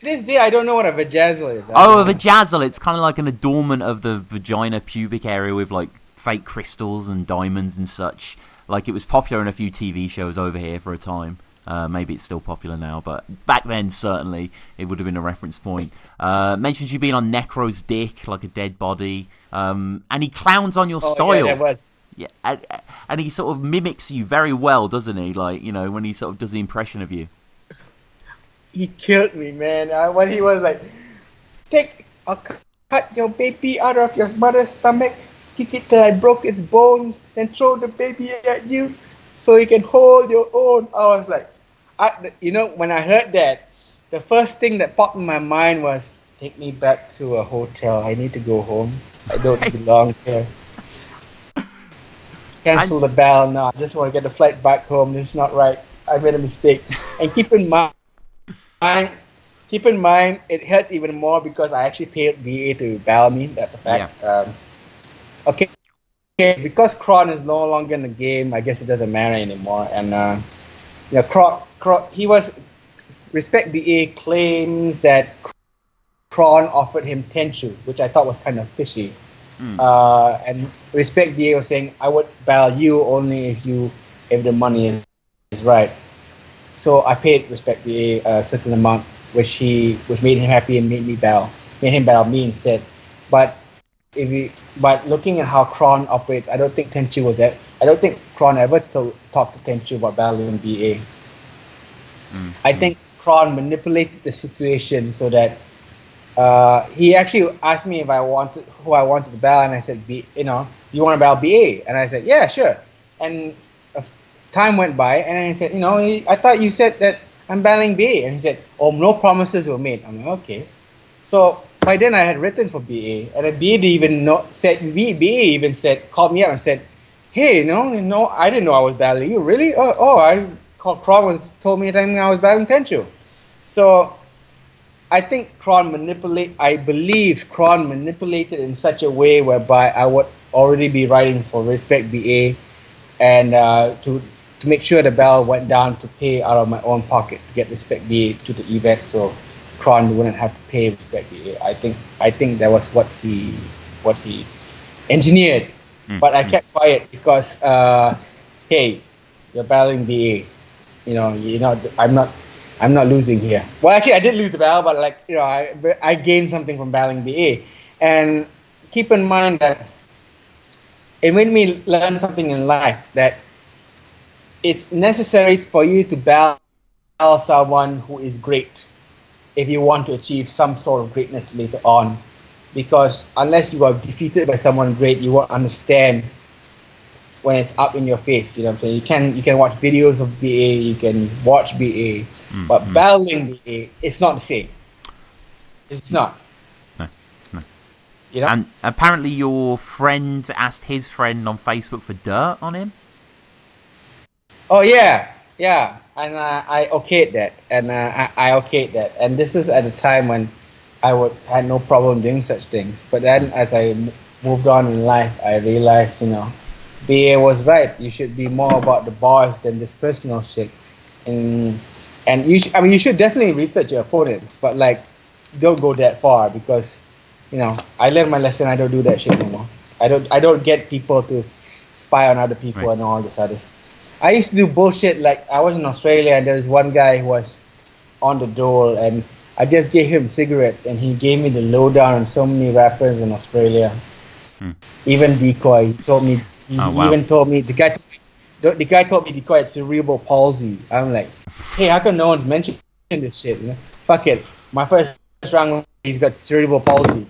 this day, I don't know what a vajazzle is. A vajazzle. It's kind of like an adornment of the vagina pubic area with like fake crystals and diamonds and such. Like, it was popular in a few TV shows over here for a time. Maybe it's still popular now, but back then, certainly, it would have been a reference point. Mentions you being on Necro's dick, like a dead body. And he clowns on your style. Yeah, that was. Yeah, and he sort of mimics you very well, doesn't he? Like, you know, when he sort of does the impression of you. He killed me, man. When he was like, cut your baby out of your mother's stomach, kick it till I broke its bones, and throw the baby at you so you can hold your own. I was like, when I heard that, the first thing that popped in my mind was, take me back to a hotel. I need to go home. I don't belong here. Cancel the bell now. I just want to get the flight back home. This is not right. I made a mistake. And keep in mind, it hurts even more because I actually paid BA to bail me. That's a fact. Yeah. Okay, because Kron is no longer in the game, I guess it doesn't matter anymore. And Respect BA claims that Kron offered him Tenchu, which I thought was kind of fishy. And Respect BA was saying, I would bail you only if the money is right. So I paid Respect BA a certain amount, which made him happy and made him bail me instead. But looking at how Kron operates, I don't think Tenchu was that. I don't think Kron ever talked to Tenchu about battling BA. I think Kron manipulated the situation so that he actually asked me who I wanted to battle, and I said, you want to battle BA? And I said, yeah, sure. And time went by, and I said, I thought you said that I'm battling BA. And he said, oh, no promises were made. I'm like, okay. So by then I had written for BA, and then BA called me up and said, hey, no, I didn't know I was battling you. Really? Kron told me that I was battling Tenchu. So I believe Kron manipulated in such a way whereby I would already be writing for Respect BA, and to make sure the bell went down to pay out of my own pocket to get Respect BA to the event, so Kron wouldn't have to pay Respect BA. I think that was what he engineered. But I kept quiet because hey, you're battling BA. I'm not losing here. Well, actually, I did lose the battle, but I gained something from battling BA. And keep in mind that it made me learn something in life, that it's necessary for you to battle someone who is great if you want to achieve some sort of greatness later on. Because unless you are defeated by someone great, you won't understand when it's up in your face. You know what I'm saying? You can watch videos of BA, you can watch BA, but battling BA, it's not the same. It's not. No. And apparently your friend asked his friend on Facebook for dirt on him? Oh, yeah. And I okayed that. And I okayed that. And this was at a time when I had no problem doing such things. But then as I moved on in life, I realized, BA was right. You should be more about the bars than this personal shit. And you should definitely research your opponents, but like, don't go that far because, I learned my lesson. I don't do that shit anymore. I don't get people to spy on other people Right. and all this other stuff. I used to do bullshit. Like I was in Australia and there was one guy who was on the dole and I just gave him cigarettes and he gave me the lowdown on so many rappers in Australia. Even Decoy, he told me. He Oh, wow. even told me the guy told me Decoy had cerebral palsy. I'm like, hey, how come no one's mentioned this shit? Fuck it. My first round, he's got cerebral palsy.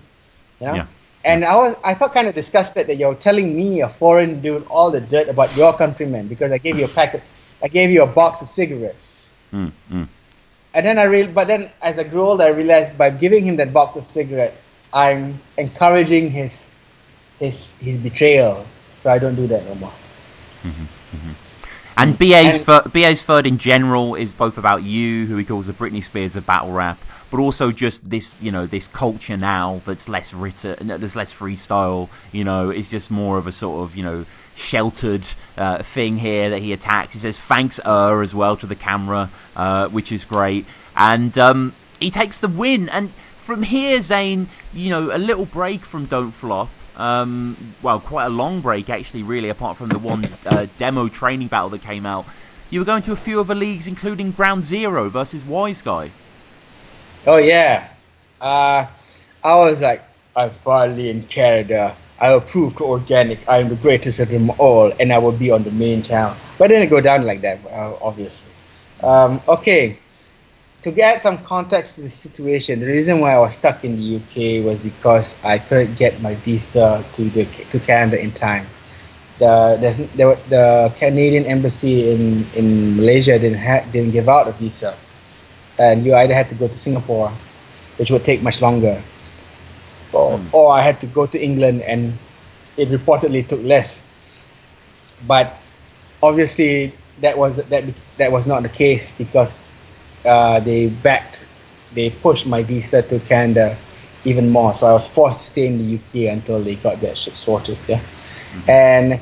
Yeah. And I felt kind of disgusted that you're telling me, a foreign dude, all the dirt about your countrymen because I gave you a box of cigarettes. Mm, mm. And then but then as I grew older, I realized by giving him that box of cigarettes, I'm encouraging his betrayal. So I don't do that no more. And BA's third in general is both about you, who he calls the Britney Spears of battle rap, but also just this, this culture now that's less written, that's less freestyle. It's just more of a sort of, sheltered thing here that he attacks. He says thanks as well to the camera, which is great, and he takes the win. And from here, Zane, a little break from Don't Flop. Quite a long break actually, really, apart from the one demo training battle that came out. You were going to a few other leagues, including Ground Zero versus Wise Guy. Oh yeah, I was like, I'm finally in Canada. I will prove to Organic I am the greatest of them all, and I will be on the main channel. But it didn't go down like that, obviously. Okay. To get some context to the situation, the reason why I was stuck in the UK was because I couldn't get my visa to Canada in time. The Canadian embassy in Malaysia didn't give out a visa, and you either had to go to Singapore, which would take much longer, or I had to go to England, and it reportedly took less. But obviously that was not the case because they pushed my visa to Canada even more. So I was forced to stay in the UK until they got that shit sorted. Yeah. And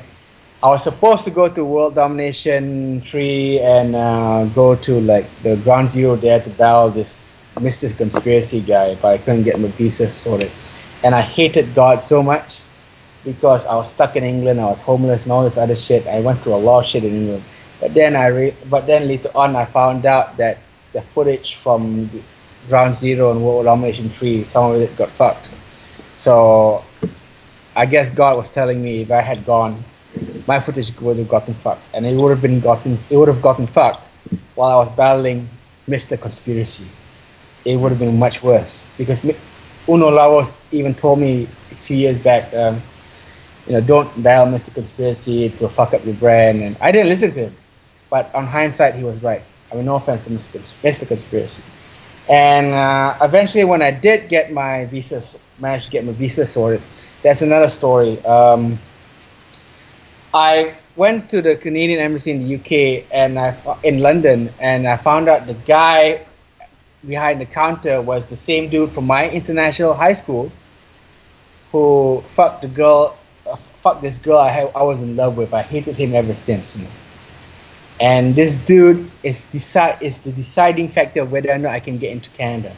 I was supposed to go to World Domination 3 and go to like the Ground Zero there to battle this Mr. Conspiracy guy, but I couldn't get my visa sorted. And I hated God so much because I was stuck in England, I was homeless and all this other shit. I went through a lot of shit in England. But then later on I found out that the footage from Ground Zero and World Domination 3, some of it got fucked. So I guess God was telling me if I had gone, my footage would have gotten fucked, and it would have gotten fucked while I was battling Mr. Conspiracy. It would have been much worse because Uno Lavos even told me a few years back, don't battle Mr. Conspiracy to fuck up your brand, and I didn't listen to him. But on hindsight, he was right. I mean, no offense to Mr. Conspiracy. And eventually, when I did managed to get my visa sorted, that's another story. I went to the Canadian Embassy in the UK and in London, and I found out the guy behind the counter was the same dude from my international high school who fucked this girl I was in love with. I hated him ever since. And this dude is the deciding factor of whether or not I can get into Canada.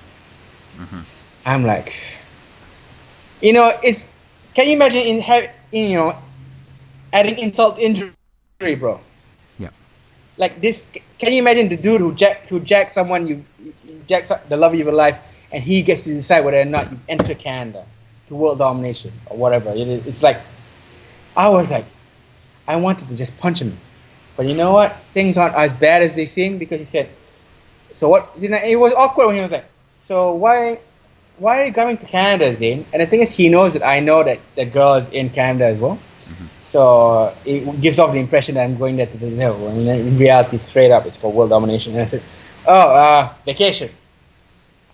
Mm-hmm. I'm like, can you imagine adding insult to injury, bro? Yeah. Like this, can you imagine the dude who jacks someone, jacks the love of your life, and he gets to decide whether or not you enter Canada to world domination or whatever. It's like, I was like, I wanted to just punch him. But you know what? Things aren't as bad as they seem because he said, so what? It was awkward when he was like, so why are you coming to Canada, Zane? And the thing is, he knows that I know that the girl is in Canada as well. Mm-hmm. So it gives off the impression that I'm going there to visit her. When in reality, straight up, it's for world domination. And I said, vacation.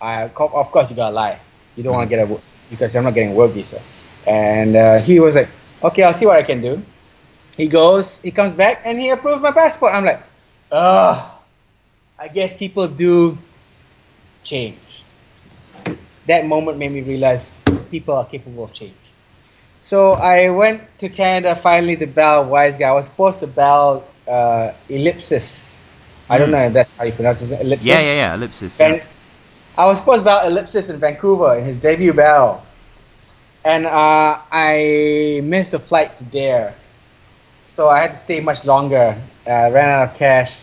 Of course, you gotta lie. You don't want to get because I'm not getting a work visa. And he was like, okay, I'll see what I can do. He comes back, and he approved my passport. I'm like, I guess people do change. That moment made me realize people are capable of change. So I went to Canada finally to battle Wise Guy. I was supposed to battle Ellipsis. I don't know if that's how you pronounce it. Ellipsis? Yeah. Ellipsis. Yeah. And I was supposed to battle Ellipsis in Vancouver in his debut battle. And I missed the flight to there. So I had to stay much longer. Ran out of cash.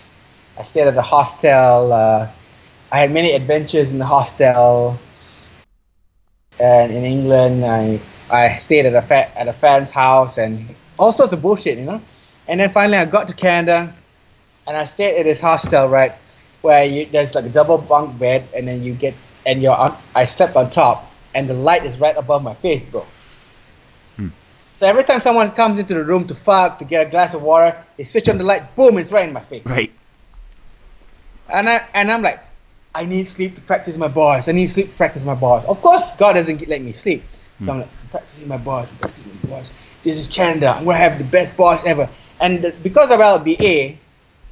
I stayed at the hostel. I had many adventures in the hostel. And in England, I stayed at a fan's house and all sorts of bullshit, you know. And then finally I got to Canada and I stayed at this hostel, right, where there's like a double bunk bed and then I slept on top and the light is right above my face, bro. So every time someone comes into the room to fuck, to get a glass of water, they switch on the light, boom, it's right in my face. Right. And I'm like, I need sleep to practice my bars. Of course, God doesn't let me sleep. So I'm like, practicing my bars. This is Canada. I'm going to have the best bars ever. And because of LBA,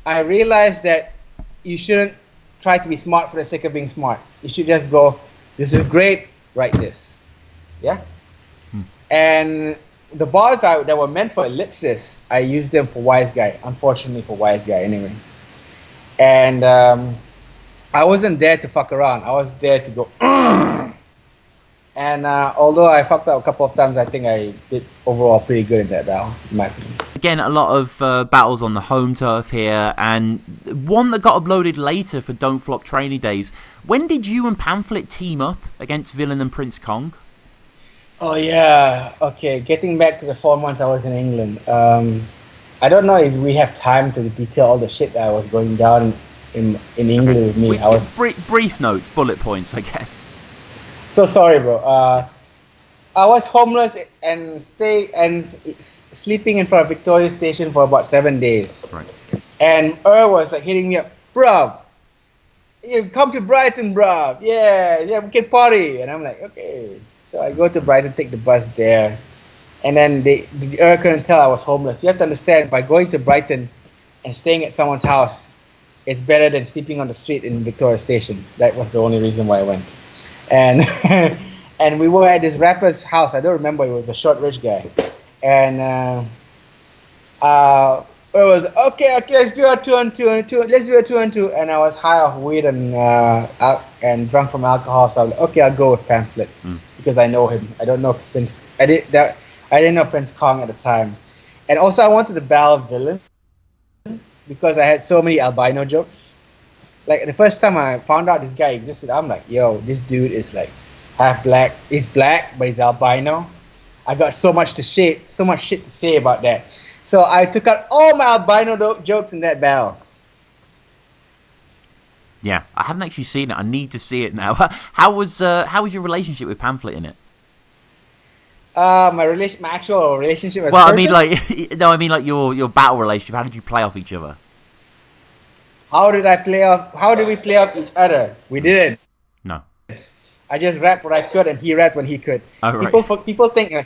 I realized that you shouldn't try to be smart for the sake of being smart. You should just go, this is great, write this. Yeah? And the bars that were meant for Ellipsis, I used them for Wise Guy. Unfortunately for Wise Guy, anyway. And I wasn't there to fuck around. I was there to go, and although I fucked up a couple of times, I think I did overall pretty good in that battle, in my opinion. Again, a lot of battles on the home turf here, and one that got uploaded later for Don't Flop Training Days. When did you and Pamphlet team up against Villain and Prince Kong? Oh yeah, okay. Getting back to the 4 months I was in England. I don't know if we have time to detail all the shit that I was going down in England with me. Brief notes, bullet points, I guess. So sorry, bro. I was homeless and sleeping in front of Victoria Station for about 7 days. Right. And was like hitting me up, bruv, you come to Brighton, bruv. Yeah, we can party. And I'm like, okay. So I go to Brighton, take the bus there. And then the couldn't tell I was homeless. You have to understand, by going to Brighton and staying at someone's house, it's better than sleeping on the street in Victoria Station. That was the only reason why I went. And and we were at this rapper's house. I don't remember. It was a short, rich guy. And it was, okay, let's do a 2-on-2. Let's do a 2-on-2. And I was high off weed and drunk from alcohol. So I was like, okay, I'll go with Pamphlet because I know him. I don't know Prince. I didn't know Prince Kong at the time. And also I wanted to battle Villain because I had so many albino jokes. Like the first time I found out this guy existed, I'm like, yo, this dude is like half black. He's black, but he's albino. I got so much shit to say about that. So I took out all my albino jokes in that battle. Yeah, I haven't actually seen it. I need to see it now. How was your relationship with Pamphlet in it? My actual relationship with I mean like your battle relationship. How did you play off each other? How did we play off each other? We didn't. No. I just rapped what I could and he rapped when he could. Oh, right. People think you're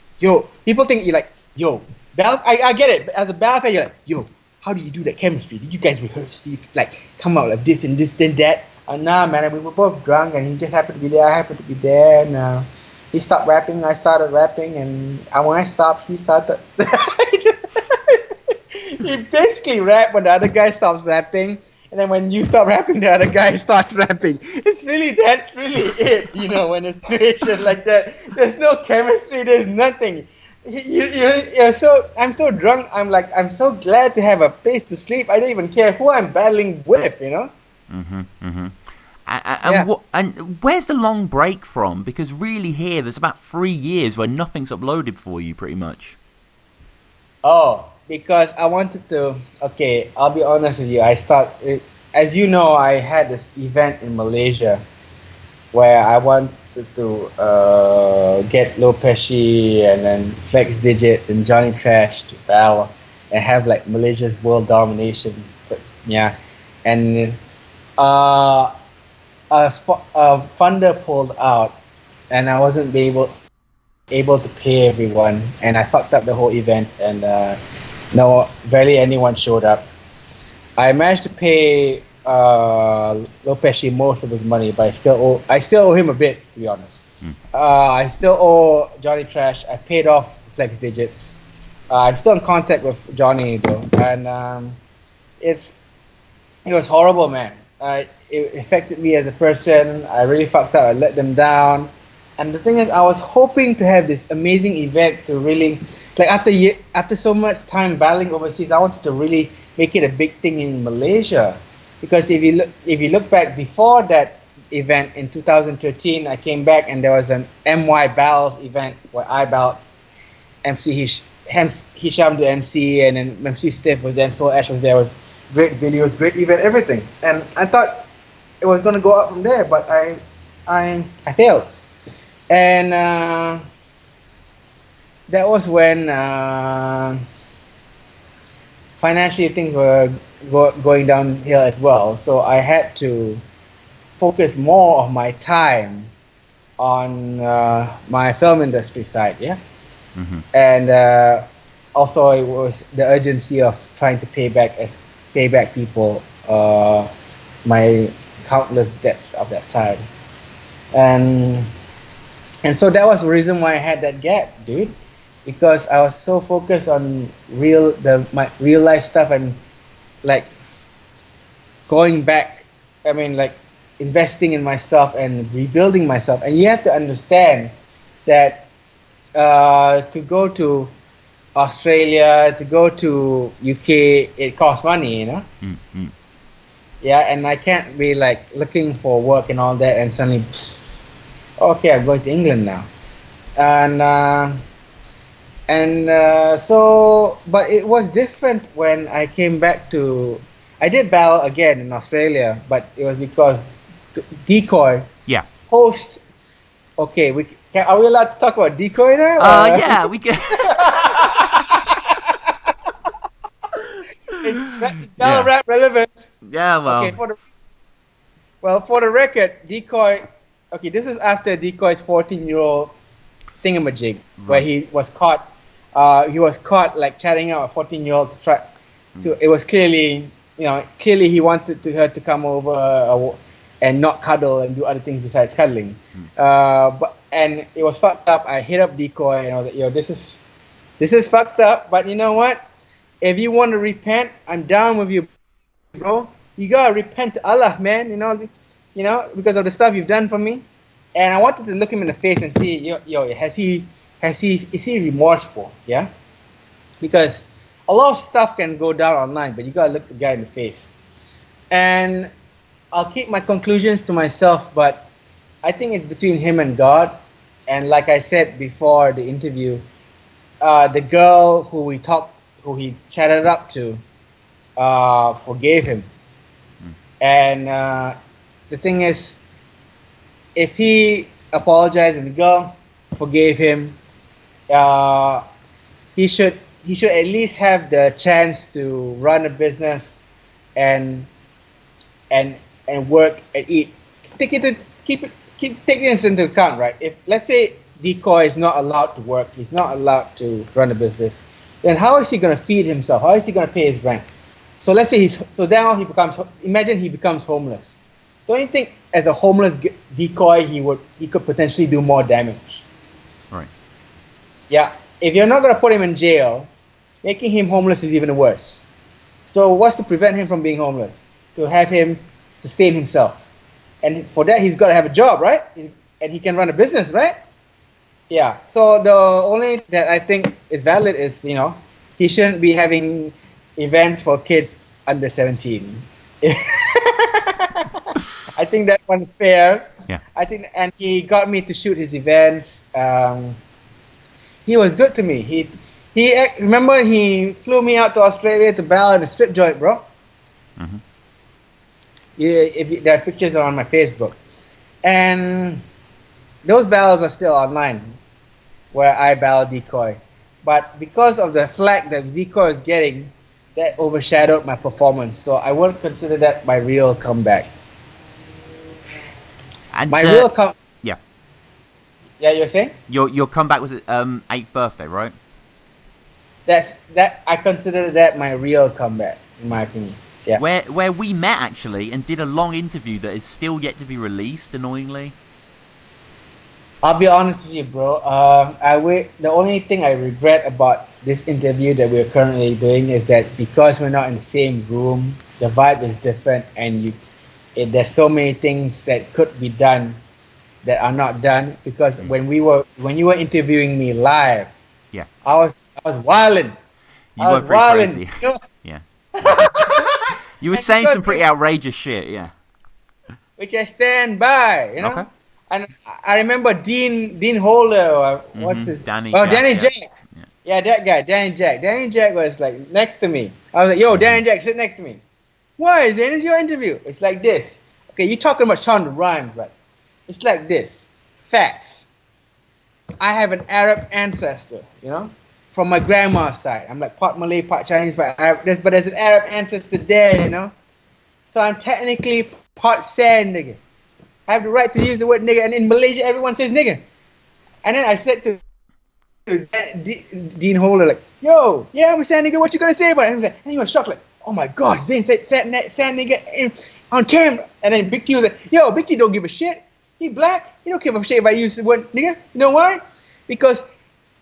like, yo, I get it. As a battle fan, you're like, yo, how do you do that chemistry? Did you guys rehearse? Did you like come out like this and this and that? Nah, man, we were both drunk and he just happened to be there. I happened to be there, and he stopped rapping. I started rapping, and when I stopped, he started. He basically rapped when the other guy stops rapping, and then when you stop rapping, the other guy starts rapping. That's really it. You know, when a situation like that, there's no chemistry. There's nothing. I'm so drunk. I'm so glad to have a place to sleep. I don't even care who I'm battling with. You know. And where's the long break from? Because really here, there's about 3 years where nothing's uploaded for you, pretty much. Oh, because I wanted to. Okay, I'll be honest with you. As you know, I had this event in Malaysia where I wanted to get Lil Pesci and then Flex Digits and Johnny Trash to battle and have like Malaysia's world domination. But yeah, and Thunder pulled out, and I wasn't able to pay everyone, and I fucked up the whole event, and barely anyone showed up. I managed to pay Lil Pesci most of his money, but I still owe him a bit, to be honest. I still owe Johnny Trash. I paid off Flex Digits. I'm still in contact with Johnny though, and it was horrible, man. It affected me as a person. I really fucked up. I let them down. And the thing is, I was hoping to have this amazing event to really, like after so much time battling overseas, I wanted to really make it a big thing in Malaysia. Because if you look back before that event in 2013, I came back and there was an MY Battles event where I battled MC Hisham the MC, and then MC Stiff was there, Soul Ash was there. It was great videos, great event, everything. And I thought it was going to go up from there, but I failed. And that was when financially things were going downhill as well. So I had to focus more of my time on my film industry side, yeah. Mm-hmm. And also it was the urgency of trying to pay back people my countless debts of that time, and so that was the reason why I had that gap, dude, because I was so focused on my real life stuff and like going back. I mean, like investing in myself and rebuilding myself. And you have to understand that to go to Australia, to go to UK, it costs money, you know? Mm-hmm. Yeah, and I can't be like looking for work and all that and suddenly, okay, I'm going to England now. So, but it was different when I came back to, I did battle again in Australia, but it was because Decoy host. Okay, are we allowed to talk about Decoy now? Yeah, we can. Is battle rap relevant? Yeah, well. Okay, for the record, Decoy. Okay, this is after Decoy's 14-year-old thingamajig, where he was caught. He was caught like chatting out a 14-year-old to try. It was clearly he wanted her to come over and not cuddle and do other things besides cuddling. And it was fucked up. I hit up Decoy and I was like, yo, this is fucked up. But you know what? If you want to repent, I'm down with you, bro. You gotta repent to Allah, man. You know, because of the stuff you've done for me. And I wanted to look him in the face and see, yo, is he remorseful? Yeah. Because a lot of stuff can go down online, but you gotta look the guy in the face. And I'll keep my conclusions to myself, but I think it's between him and God. And like I said before the interview, the girl who he chatted up to, forgave him. And the thing is, if he apologized and the girl forgave him, he should at least have the chance to run a business and work and eat. Take this into account, right? If let's say Decoy is not allowed to work, he's not allowed to run a business, then how is he going to feed himself? How is he going to pay his rent? So let's say now imagine he becomes homeless. Don't you think as a homeless Decoy he could potentially do more damage? Right. Yeah. If you're not going to put him in jail, making him homeless is even worse. So what's to prevent him from being homeless? To have him sustain himself. And for that, he's got to have a job, right? And he can run a business, right? Yeah. So the only that I think is valid is, he shouldn't be having events for kids under 17. I think that one's fair. Yeah. And he got me to shoot his events. He was good to me. He remember he flew me out to Australia to battle in a strip joint, bro. Mm-hmm. Yeah, there are pictures on my Facebook, and those battles are still online, where I battled Decoy. But because of the flack that Decoy is getting, that overshadowed my performance. So I wouldn't consider that my real comeback. And, my real yeah. Yeah, you're saying? Your comeback was 8th birthday, right? I consider that my real comeback, in my opinion. Yeah. Where we met actually and did a long interview that is still yet to be released, annoyingly. I'll be honest with you, bro. The only thing I regret about this interview that we're currently doing is that because we're not in the same room, the vibe is different, and there's so many things that could be done that are not done. Because when you were interviewing me live, Yeah. I was wilding. You were pretty crazy. You know? Yeah. You were And saying some because pretty outrageous shit, yeah. which I stand by, you know. Okay. And I remember Dean Holder, or what's his? Danny Oh, Jack, Danny yeah. Jack. Yeah, that guy, Danny Jack. Danny Jack was like next to me. I was like, "Yo, Danny Jack, sit next to me." Why? Zane, it's your interview. It's like this. Okay, you talking about Shonda Rhimes, right? It's like this. Facts. I have an Arab ancestor, you know, from my grandma's side. I'm like part Malay, part Chinese, but there's an Arab ancestor there, you know. So I'm technically part San nigga. I have the right to use the word nigga, and in Malaysia everyone says nigga. And then I said to Dean Holder, like, "Yo, yeah, I'm a San nigga. What you gonna say about it?" And he was shocked, like, "Oh my God, Zane said San nigga on camera." And then Big T was like, "Yo, Big T don't give a shit. He black. He don't give a shit if I use the word nigga. You know why? Because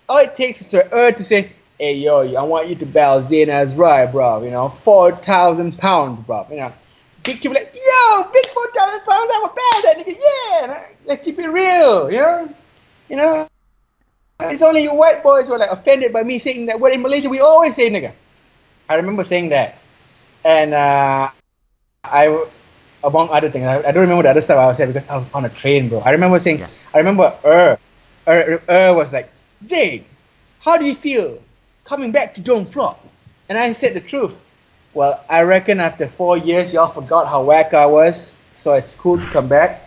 all it takes is for her to say, 'Hey, yo, I want you to battle Zane Azrai, bro. You know, 4,000 pounds, bro. You know." Big T was like, "Yo, big 4,000 pounds. I will battle that nigga. Yeah, let's keep it real. You know." It's only you white boys who are like offended by me saying that word. In Malaysia, we always say nigga. I remember saying that, and among other things, I don't remember the other stuff I was saying because I was on a train, bro. I remember saying, Yes. I remember was like, "Zane, how do you feel coming back to Dome Flop?" And I said the truth. Well, I reckon after 4 years, y'all forgot how whack I was, so it's cool to come back.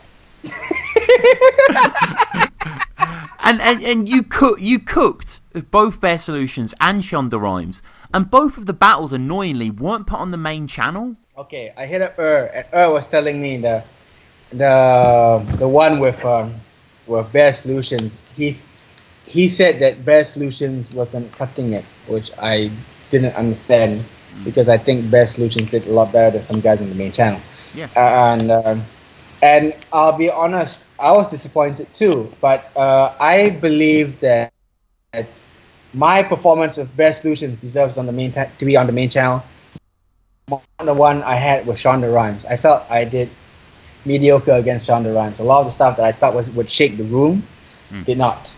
And you cooked both Bear Solutions and Shonda Rhimes, and both of the battles annoyingly weren't put on the main channel. Okay, I hit up and was telling me the one with Bear Solutions. He said that Bear Solutions wasn't cutting it, which I didn't understand because I think Bear Solutions did a lot better than some guys on the main channel. Yeah. And I'll be honest, I was disappointed too. But I believe that my performance with Bear Solutions deserves to be on the main channel. The one I had with Shonda Rhimes, I felt I did mediocre against Shonda Rhimes. A lot of the stuff that I thought would shake the room did not.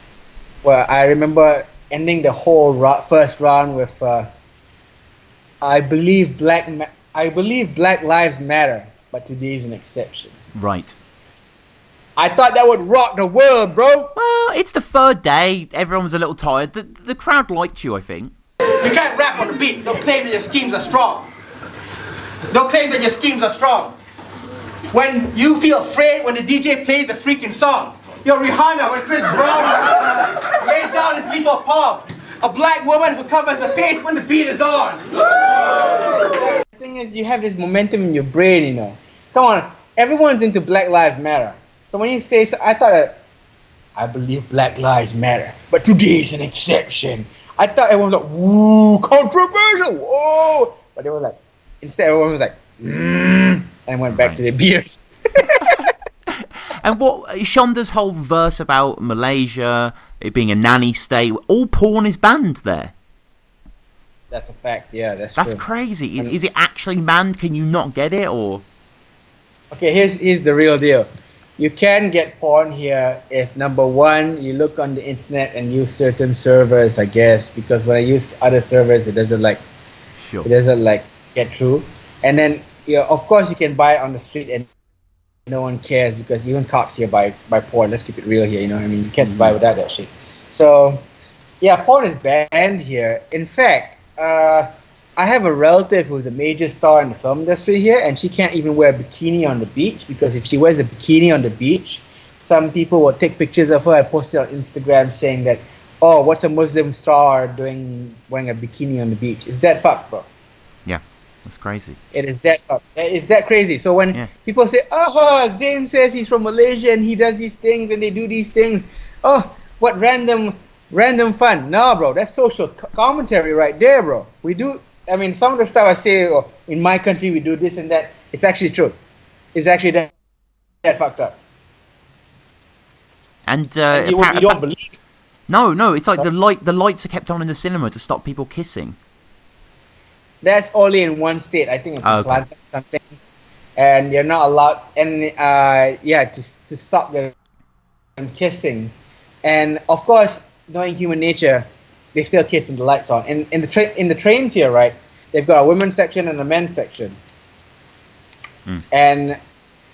Well, I remember ending the whole first round with I believe Black Lives Matter, but today is an exception. Right. I thought that would rock the world, bro. Well, it's the third day. Everyone was a little tired. The crowd liked you, I think. You can't rap on the beat. Don't claim that your schemes are strong. Don't claim that your schemes are strong. When you feel afraid when the DJ plays the freaking song. Yo, Rihanna, when Chris Brown lays down his lethal palm. A black woman who covers her face when the beat is on. The thing is, you have this momentum in your brain, you know. Come on, everyone's into Black Lives Matter. So when you say, I thought that, I believe Black Lives Matter, but today's an exception. I thought everyone was like, woo, controversial, whoa. But they were like, instead everyone was like, and went back to their beers. And what Shonda's whole verse about Malaysia, it being a nanny state, all porn is banned there. That's a fact, yeah, that's That's true. crazy. Is it actually banned? Can you not get it, or? Okay, here's the real deal. You can get porn here if, number one, you look on the internet and use certain servers, I guess, because when I use other servers, it doesn't Sure. get through. And then, of course, you can buy it on the street and no one cares because even cops here buy porn. Let's keep it real here, you know. I mean, you can't buy without that shit. So, yeah, porn is banned here. In fact, I have a relative who's a major star in the film industry here, and she can't even wear a bikini on the beach because if she wears a bikini on the beach, some people will take pictures of her and post it on Instagram saying that, oh, what's a Muslim star doing wearing a bikini on the beach? Is that fucked, bro? Yeah, that's crazy. It is that fucked. It's that crazy. So when people say, Zayn says he's from Malaysia and he does these things and they do these things, oh, what random fun. No, bro, that's social commentary right there, bro. We do, I mean, some of the stuff I say, oh, in my country we do this and that, it's actually true. It's actually that fucked up. And And you don't believe. no, it's like the lights are kept on in the cinema to stop people kissing. That's only in one state. I think it's Okay. Atlanta or something. And you're not allowed to stop them kissing. And of course, knowing human nature, they still kiss when the lights on. And in the trains here, right, they've got a women's section and a men's section. And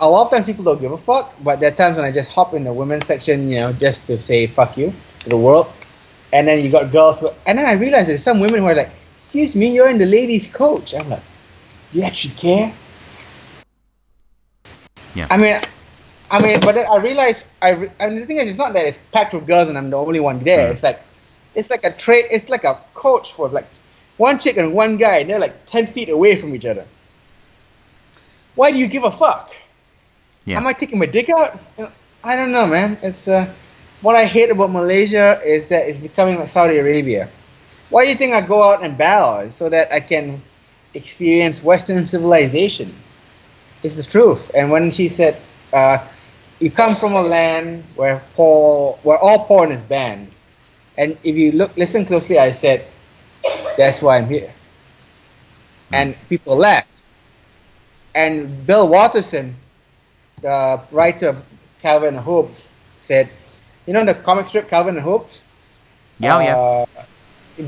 a lot of times people don't give a fuck, but there are times when I just hop in the women's section, just to say fuck you to the world. And then you got girls and then I realized there's some women who are like, excuse me, you're in the ladies' coach. I'm like, you actually care? Yeah. I mean, but then I realized, the thing is, it's not that it's packed with girls and I'm the only one there. It's like it's like a coach for like one chick and one guy, and they're like 10 feet away from each other. Why do you give a fuck? Yeah. Am I taking my dick out? I don't know, man. It's what I hate about Malaysia is that it's becoming like Saudi Arabia. Why do you think I go out and battle? So that I can experience Western civilization. It's the truth. And when she said, you come from a land where all porn is banned. And if you listen closely, I said, that's why I'm here. And people laughed. And Bill Watterson, the writer of Calvin and Hobbes, said, the comic strip Calvin and Hobbes? Yeah.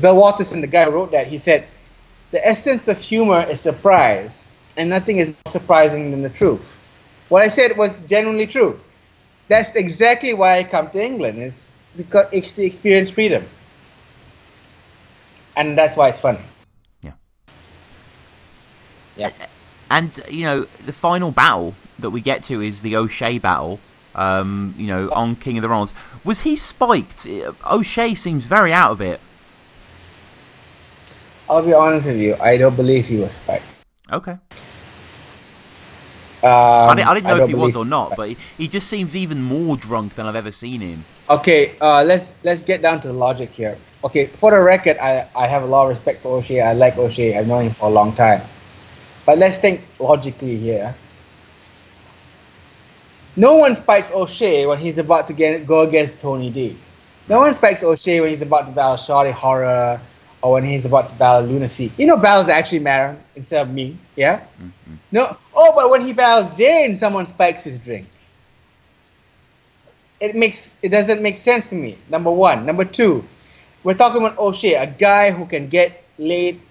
Bill Watterson, the guy who wrote that, he said, the essence of humor is surprise, and nothing is more surprising than the truth. What I said was genuinely true. That's exactly why I come to England, is because it's to experience freedom. And that's why it's funny. Yeah. Yeah. And, the final battle that we get to is the O'Shea battle, on King of the Realms. Was he spiked? O'Shea seems very out of it. I'll be honest with you, I don't believe he was spiked. Okay. I didn't know if he was or not, but he just seems even more drunk than I've ever seen him. Okay, let's get down to the logic here. Okay, for the record, I have a lot of respect for O'Shea. I like O'Shea. I've known him for a long time. But let's think logically here. No one spikes O'Shea when he's about to go against Tony D. No one spikes O'Shea when he's about to battle Shawty Horror or when he's about to battle Lunacy. Battles that actually matter instead of me, yeah? Mm-hmm. No. Oh, but when he battles Zayn, someone spikes his drink. It doesn't make sense to me. Number one. Number two, we're talking about O'Shea, a guy who can get laid.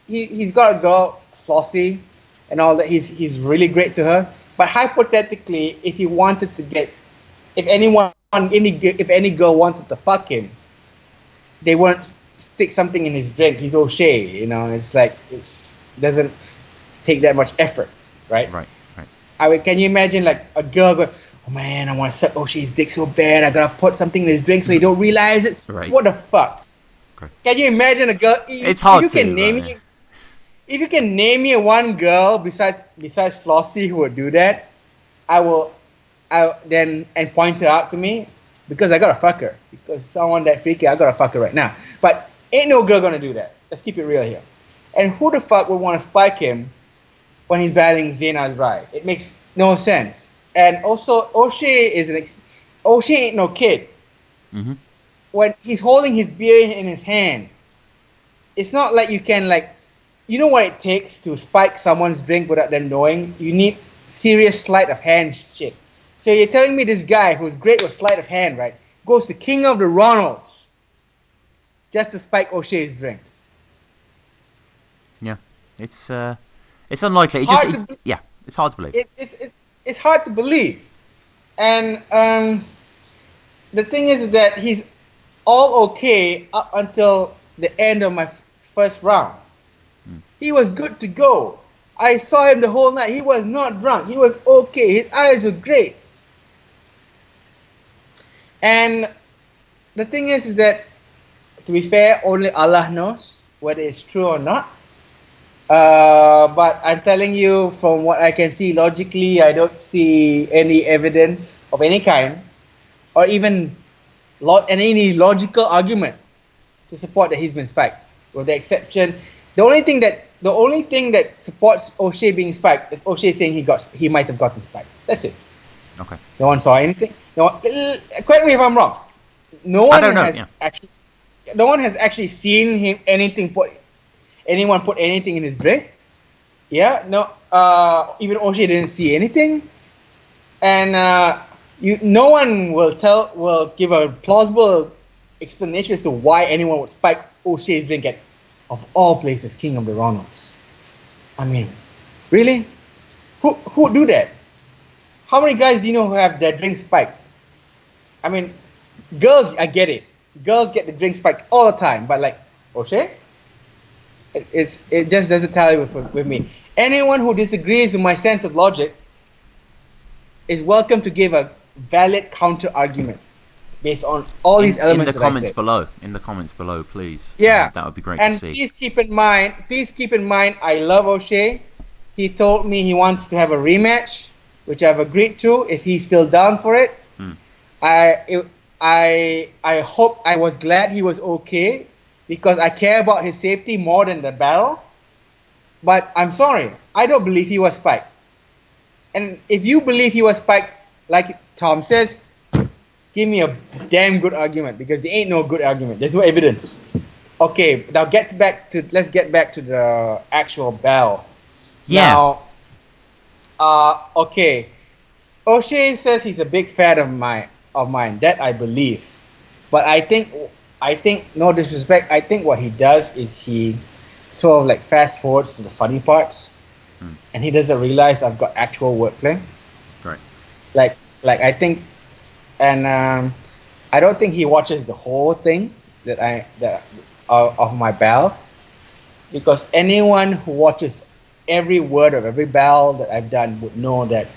He's got a girl, Flossie, and all that. He's really great to her. But hypothetically, if any girl wanted to fuck him, they wouldn't stick something in his drink. He's O'Shea, It's like it doesn't take that much effort, right? Right. Can you imagine like a girl going, oh man, I want to suck O'Shea's dick so bad. I gotta put something in his drink so he don't realize it. Right. What the fuck? Okay. Can you imagine a girl? It's hard to. If you can name me one girl besides Flossie who would do that, I then point her out to me. Because I gotta fuck her. Because someone that freaky, I gotta fuck her right now. But ain't no girl gonna do that. Let's keep it real here. And who the fuck would want to spike him when he's battling Zayn Azrai? It makes no sense. And also, O'Shea ain't no kid. Mm-hmm. When he's holding his beer in his hand, it's not like you can what it takes to spike someone's drink without them knowing? You need serious sleight of hand shit. So you're telling me this guy who's great with sleight of hand, right, goes to King of the Ronalds just to spike O'Shea's drink? Yeah, it's unlikely. It's hard to believe. It's hard to believe, and the thing is that he's all okay up until the end of my first round. He was good to go. I saw him the whole night. He was not drunk. He was okay. His eyes were great. And the thing is that, to be fair, only Allah knows whether it's true or not. But I'm telling you, from what I can see logically, I don't see any evidence of any kind, or even any logical argument to support that he's been spiked. With the exception, the only thing that supports O'Shea being spiked is O'Shea saying he might have gotten spiked. That's it. Okay. No one saw anything. Correct me if I'm wrong. No one has actually seen anyone put anything in his drink. Yeah, no. Even O'Shea didn't see anything, and no one will give a plausible explanation as to why anyone would spike O'Shea's drink at, of all places, King of the Ronalds. I mean, really? Who would do that? How many guys do you know who have their drink spiked? I mean, girls, I get it. Girls get the drink spiked all the time, but like O'Shea, it just doesn't tally with me. Anyone who disagrees with my sense of logic is welcome to give a valid counter argument based on all these elements. In the comments below, please. Yeah, that would be great and to see. Please keep in mind, I love O'Shea. He told me he wants to have a rematch, which I've agreed to if he's still down for it. I was glad he was okay because I care about his safety more than the battle. But I'm sorry, I don't believe he was spiked. And if you believe he was spiked, like Tom says, give me a damn good argument, because there ain't no good argument. There's no evidence. Okay, now let's get back to the actual battle. Yeah. Now, okay. O'Shea says he's a big fan of mine. That I believe. But I think, no disrespect, I think what he does is he sort of like fast forwards to the funny parts, and he doesn't realize I've got actual wordplay. Right. Like I think, and I don't think he watches the whole thing of my battle, because anyone who watches every word of every battle that I've done would know that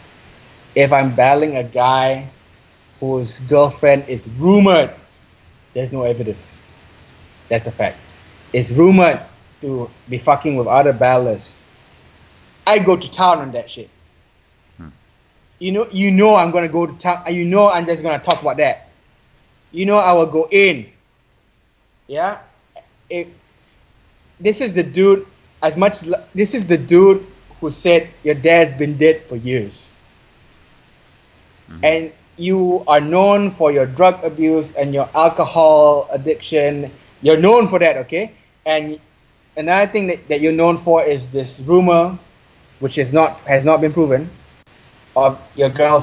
if I'm battling a guy whose girlfriend is rumored, there's no evidence. That's a fact. It's rumored to be fucking with other battlers. I go to town on that shit. You know I'm gonna go to town. You know I'm just gonna talk about that. You know I will go in. Yeah. This is the dude. This is the dude who said your dad's been dead for years, and you are known for your drug abuse and your alcohol addiction. You're known for that, okay? And another thing that you're known for is this rumor, which has not been proven, of your girl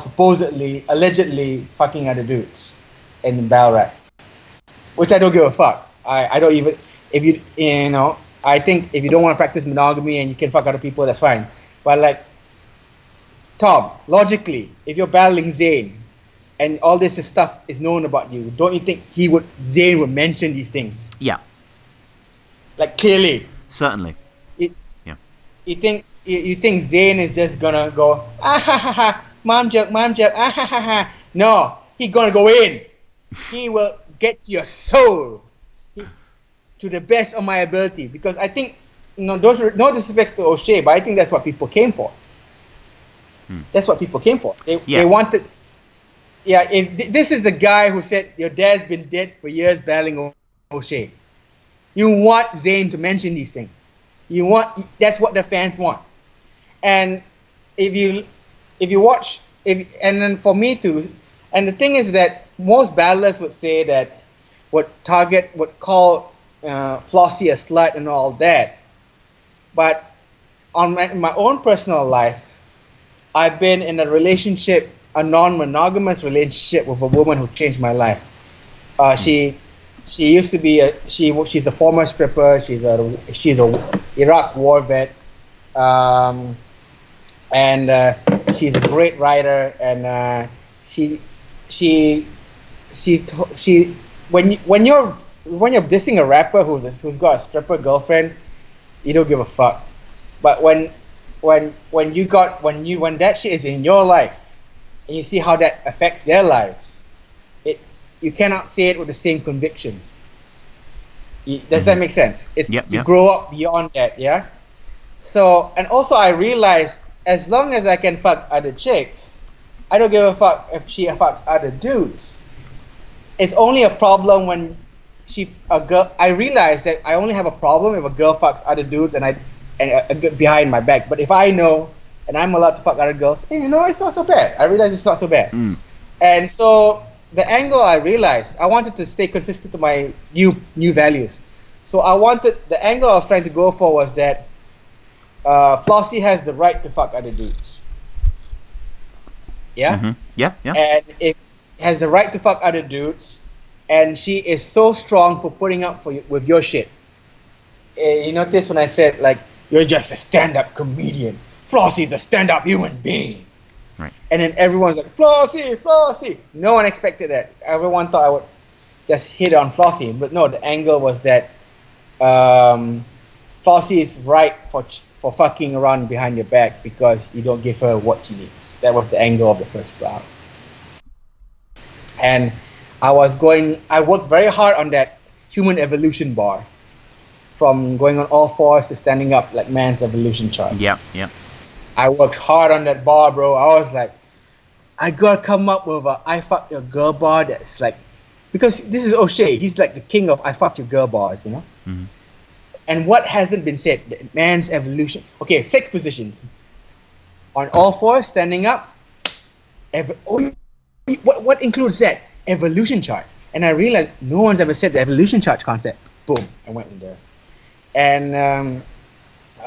allegedly fucking other dudes in battle rap, which I don't give a fuck. I don't even, I think if you don't want to practice monogamy and you can fuck other people, that's fine. But like, Tom, logically, if you're battling Zayn and all this stuff is known about you, don't you think Zayn would mention these things? Yeah. Like, clearly. Certainly. Yeah. You think Zayn is just gonna go, ah ha ha ha, mom joke, ah ha ha ha. No, he's gonna go in. He will get to your soul to the best of my ability, because I think, no disrespect to O'Shea, but I think that's what people came for. That's what people came for. They wanted. Yeah, if this is the guy who said your dad's been dead for years battling O'Shea. You want Zayn to mention these things. That's what the fans want. And if you watch, and then for me to, and the thing is that most battlers would say that would call Flossie a slut and all that. But on my own personal life, I've been in a non-monogamous relationship with a woman who changed my life. She used to be she's a former stripper. She's a Iraq war vet, and she's a great writer. And when you're dissing a rapper who's got a stripper girlfriend, you don't give a fuck. But when that shit is in your life and you see how that affects their lives, you cannot say it with the same conviction. Does that make sense? You grow up beyond that, yeah? So, and also I realized as long as I can fuck other chicks, I don't give a fuck if she fucks other dudes. It's only a problem when I realize that I only have a problem if a girl fucks other dudes and behind my back. But if I know and I'm allowed to fuck other girls, and it's not so bad. I realized it's not so bad. And so the angle I realized, I wanted to stay consistent to my new values. So the angle I was trying to go for was that Flossie has the right to fuck other dudes. Yeah? Mm-hmm. Yeah. And it has the right to fuck other dudes, and she is so strong for putting up with your shit. You notice when I said, like, you're just a stand-up comedian. Flossie's a stand-up human being. Right. And then everyone's like, Flossie. No one expected that. Everyone thought I would just hit on Flossie. But no, the angle was that Flossie is right for fucking around behind your back because you don't give her what she needs. That was the angle of the first round. And I worked very hard on that human evolution bar. From going on all fours to standing up like man's evolution chart. Yeah. I worked hard on that bar, bro. I was like, I gotta come up with a I fucked your girl bar that's like, because this is O'Shea. He's like the king of I fucked your girl bars, Mm-hmm. And what hasn't been said? The man's evolution. Okay, 6 positions. On all fours, standing up. What includes that? Evolution chart. And I realized no one's ever said the evolution chart concept. Boom, I went in there. And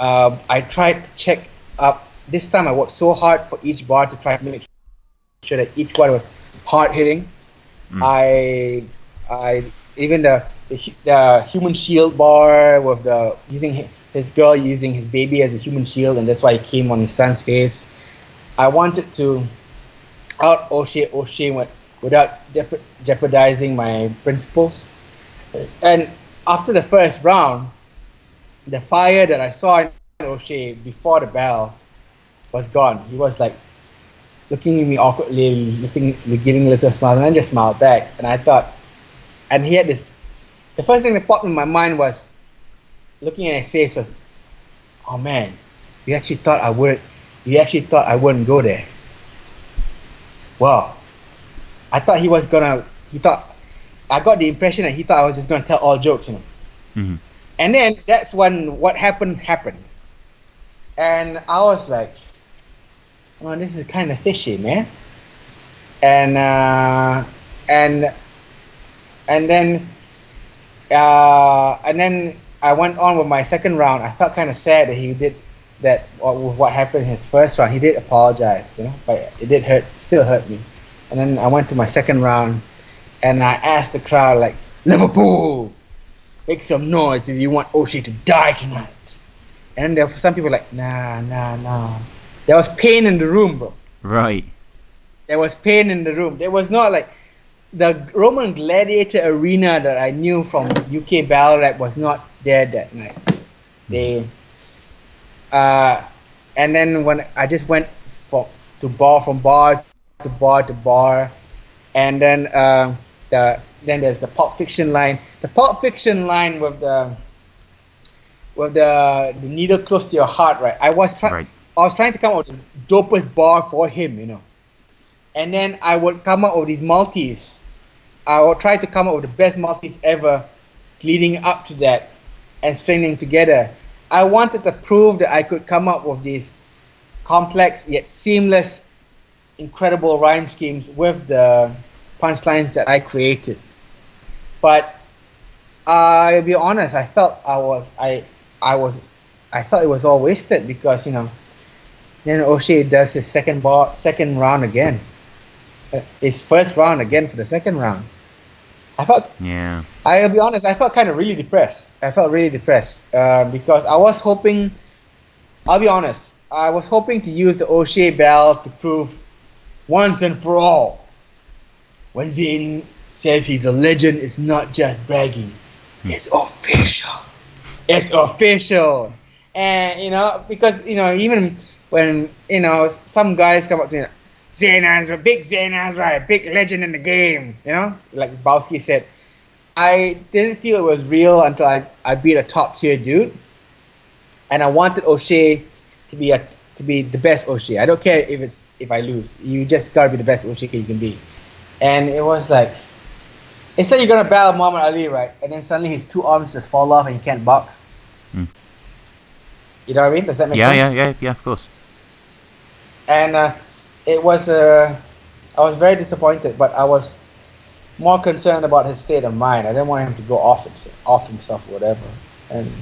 I tried to check up. This time I worked so hard for each bar to try to make sure that each one was hard hitting. I even the human shield bar with using his girl using his baby as a human shield, and that's why he came on his son's face. I wanted to out O'Shea without jeopardizing my principles. And after the first round, the fire that I saw in O'Shea before the bell was gone. He was like looking at me awkwardly, giving a little smile, and I just smiled back. And I thought, and he had this. The first thing that popped in my mind was, looking at his face was, oh man, you actually thought I wouldn't go there. Wow. I thought I got the impression that he thought I was just gonna tell all jokes, Mm-hmm. And then that's when what happened. And I was like, oh, this is kind of fishy, man. And then I went on with my second round. I felt kind of sad that he did that with what happened in his first round. He did apologize, but it did still hurt me. And then I went to my second round, and I asked the crowd, like, Liverpool, make some noise if you want O'Shea to die tonight. And there were some people like, nah. There was pain in the room, bro. Right. There was pain in the room. There was not like the Roman Gladiator arena that I knew from UK Battle Rap was not there that night. And then when I just went from bar to bar, and then there's the Pulp Fiction line. The Pulp Fiction line with the needle close to your heart, right? I was trying to come up with the dopest bar for him, And then I would come up with these multis. I would try to come up with the best multis ever leading up to that and stringing together. I wanted to prove that I could come up with these complex yet seamless, incredible rhyme schemes with the punchlines that I created. But I'll be honest, I felt it was all wasted because then O'Shea does his second round again, his first round again for the second round. I'll be honest, I felt kind of really depressed. Because I was hoping, I'll be honest, I was hoping to use the O'Shea bell to prove once and for all, when Zayn says he's a legend, it's not just bragging, it's official. It's official. And because even when some guys come up to me, Zayn Azra, a big legend in the game, like Bowski said, I didn't feel it was real until I beat a top tier dude, and I wanted O'Shea to be the best O'Shea. I don't care if I lose. You just gotta be the best O'Shea you can be. And it was like, it said you're gonna battle Muhammad Ali, right? And then suddenly his 2 arms just fall off and he can't box. You know what I mean? Does that make sense? Yeah, of course. and it was I was very disappointed, but I was more concerned about his state of mind. I didn't want him to go off himself or whatever. And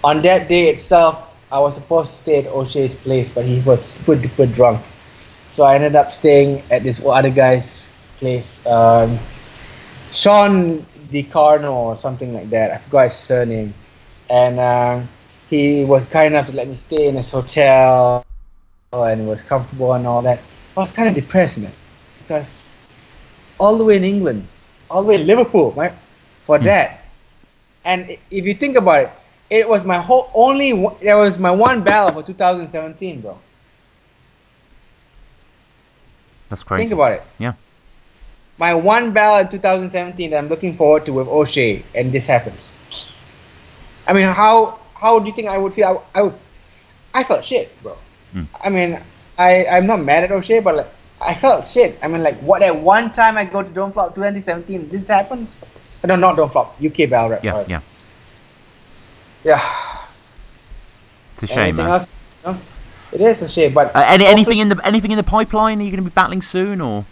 on that day itself, I was supposed to stay at O'Shea's place, but he was super duper drunk. So I ended up staying at this other guy's place, Sean DiCarno or something like that. I forgot his surname. And he was kind enough to let me stay in his hotel, and it was comfortable and all that. I was kind of depressed, man, because all the way in England, all the way in Liverpool, right, for that. And if you think about it, it was my there was my one battle for 2017, bro. That's crazy. Think about it. Yeah. My one battle in 2017 that I'm looking forward to with O'Shea, and this happens. I mean, how do you think I would feel? I felt shit, bro. I mean, I'm not mad at O'Shea, but like, I felt shit. I mean, like, what at one time I go to Don't Flop 2017, this happens? No, not Don't Flop, UK Battle Rap. Yeah, sorry. yeah. Yeah. It's a shame, Anything man. else? No? It is a shame, but Anything in the pipeline? Are you going to be battling soon, or?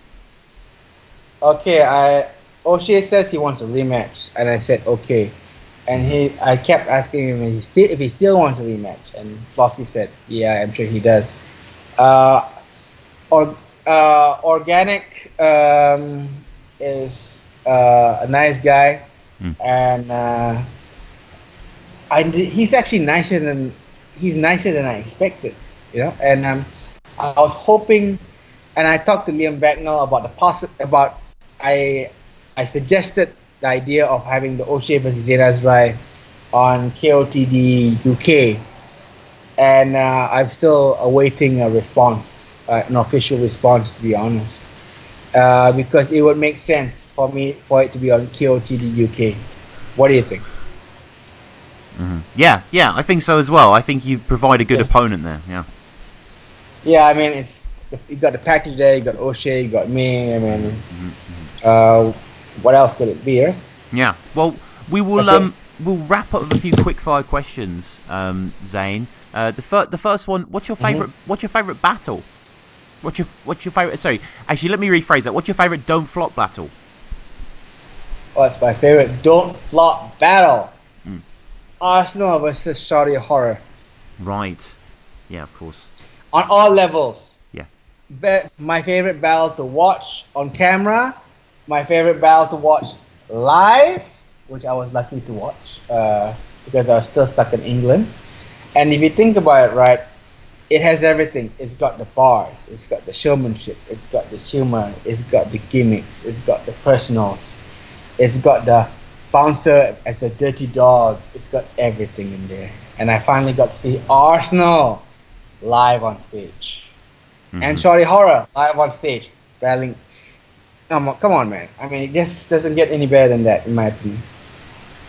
okay, O'Shea says he wants a rematch, and I said okay, and I kept asking him if he still wants a rematch, and Flossie said, yeah, I'm sure he does. Organic is a nice guy, and he's actually nicer than I expected, you know. And I was hoping, and I talked to Liam Bagnall about I suggested the idea of having the O'Shea versus Zainaz Rai on KOTD UK, and I'm still awaiting a response, an official response, to be honest, because it would make sense for it to be on KOTD UK. What do you think? Mm-hmm. Yeah, I think so as well. I think you provide a good opponent there. Yeah. Yeah, I mean, you got the package there. You got O'Shea, you got me. I mean, what else could it be? Right? Yeah. Well, we will we'll wrap up with a few quick-fire questions, Zane. The first one. What's your favorite? What's your favorite battle? What's your favorite? Sorry, actually, let me rephrase that. What's your favorite Don't Flop battle? What's my favorite Don't Flop battle? Arsenal versus Shawty Horror. Right. Yeah, of course. On all levels. Yeah. My favorite battle to watch on camera. My favorite battle to watch live, which I was lucky to watch because I was still stuck in England. And if you think about it, right, it has everything. It's got the bars, it's got the showmanship, it's got the humor, it's got the gimmicks, it's got the personals, it's got the bouncer as a dirty dog. It's got everything in there. And I finally got to see Arsenal live on stage. And Shawty Horror live on stage. Battling. Come on, man. I mean, it just doesn't get any better than that, in my opinion.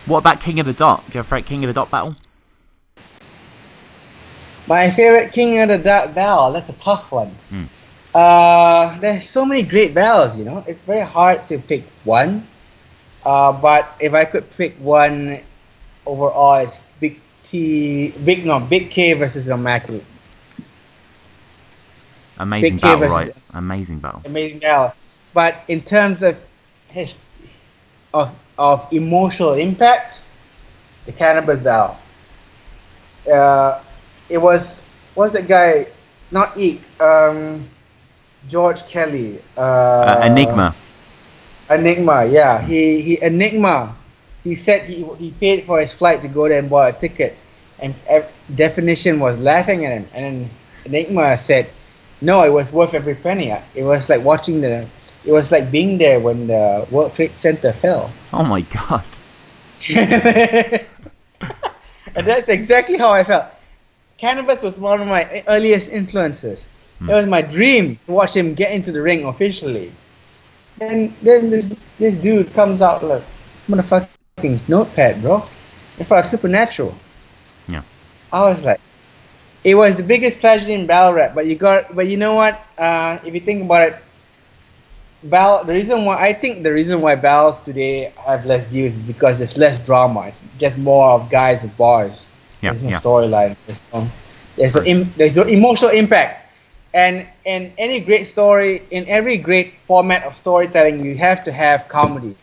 What about King of the Dot? Do you have a favorite King of the Dot battle? My favorite King of the Dot battle, that's a tough one. There's so many great battles, you know. It's very hard to pick one. But if I could pick one overall, it's Big K versus Immaculate. Amazing Big K battle, versus- right? Amazing battle. Amazing battle. But in terms of of emotional impact, the Cannabis battle. It was that guy, not Eek, George Kelly. Enigma. Enigma, yeah. Enigma. He said he paid for his flight to go there and buy a ticket, and Definition was laughing at him. And then Enigma said, "No, it was worth every penny. It was like it was like being there when the World Trade Center fell." Oh my god. And that's exactly how I felt. Cannabis was one of my earliest influences. It was my dream to watch him get into the ring officially. And then this dude comes out like motherfucking notepad, bro, in front of Supernatural. Yeah. I was like, it was the biggest tragedy in battle rap. But you know what? If you think about it, the reason why battles today have less views is because there's less drama. It's just more of guys with bars. Yeah, There's no yeah. storyline. There's no emotional impact. And in any great story, in every great format of storytelling, you have to have comedy.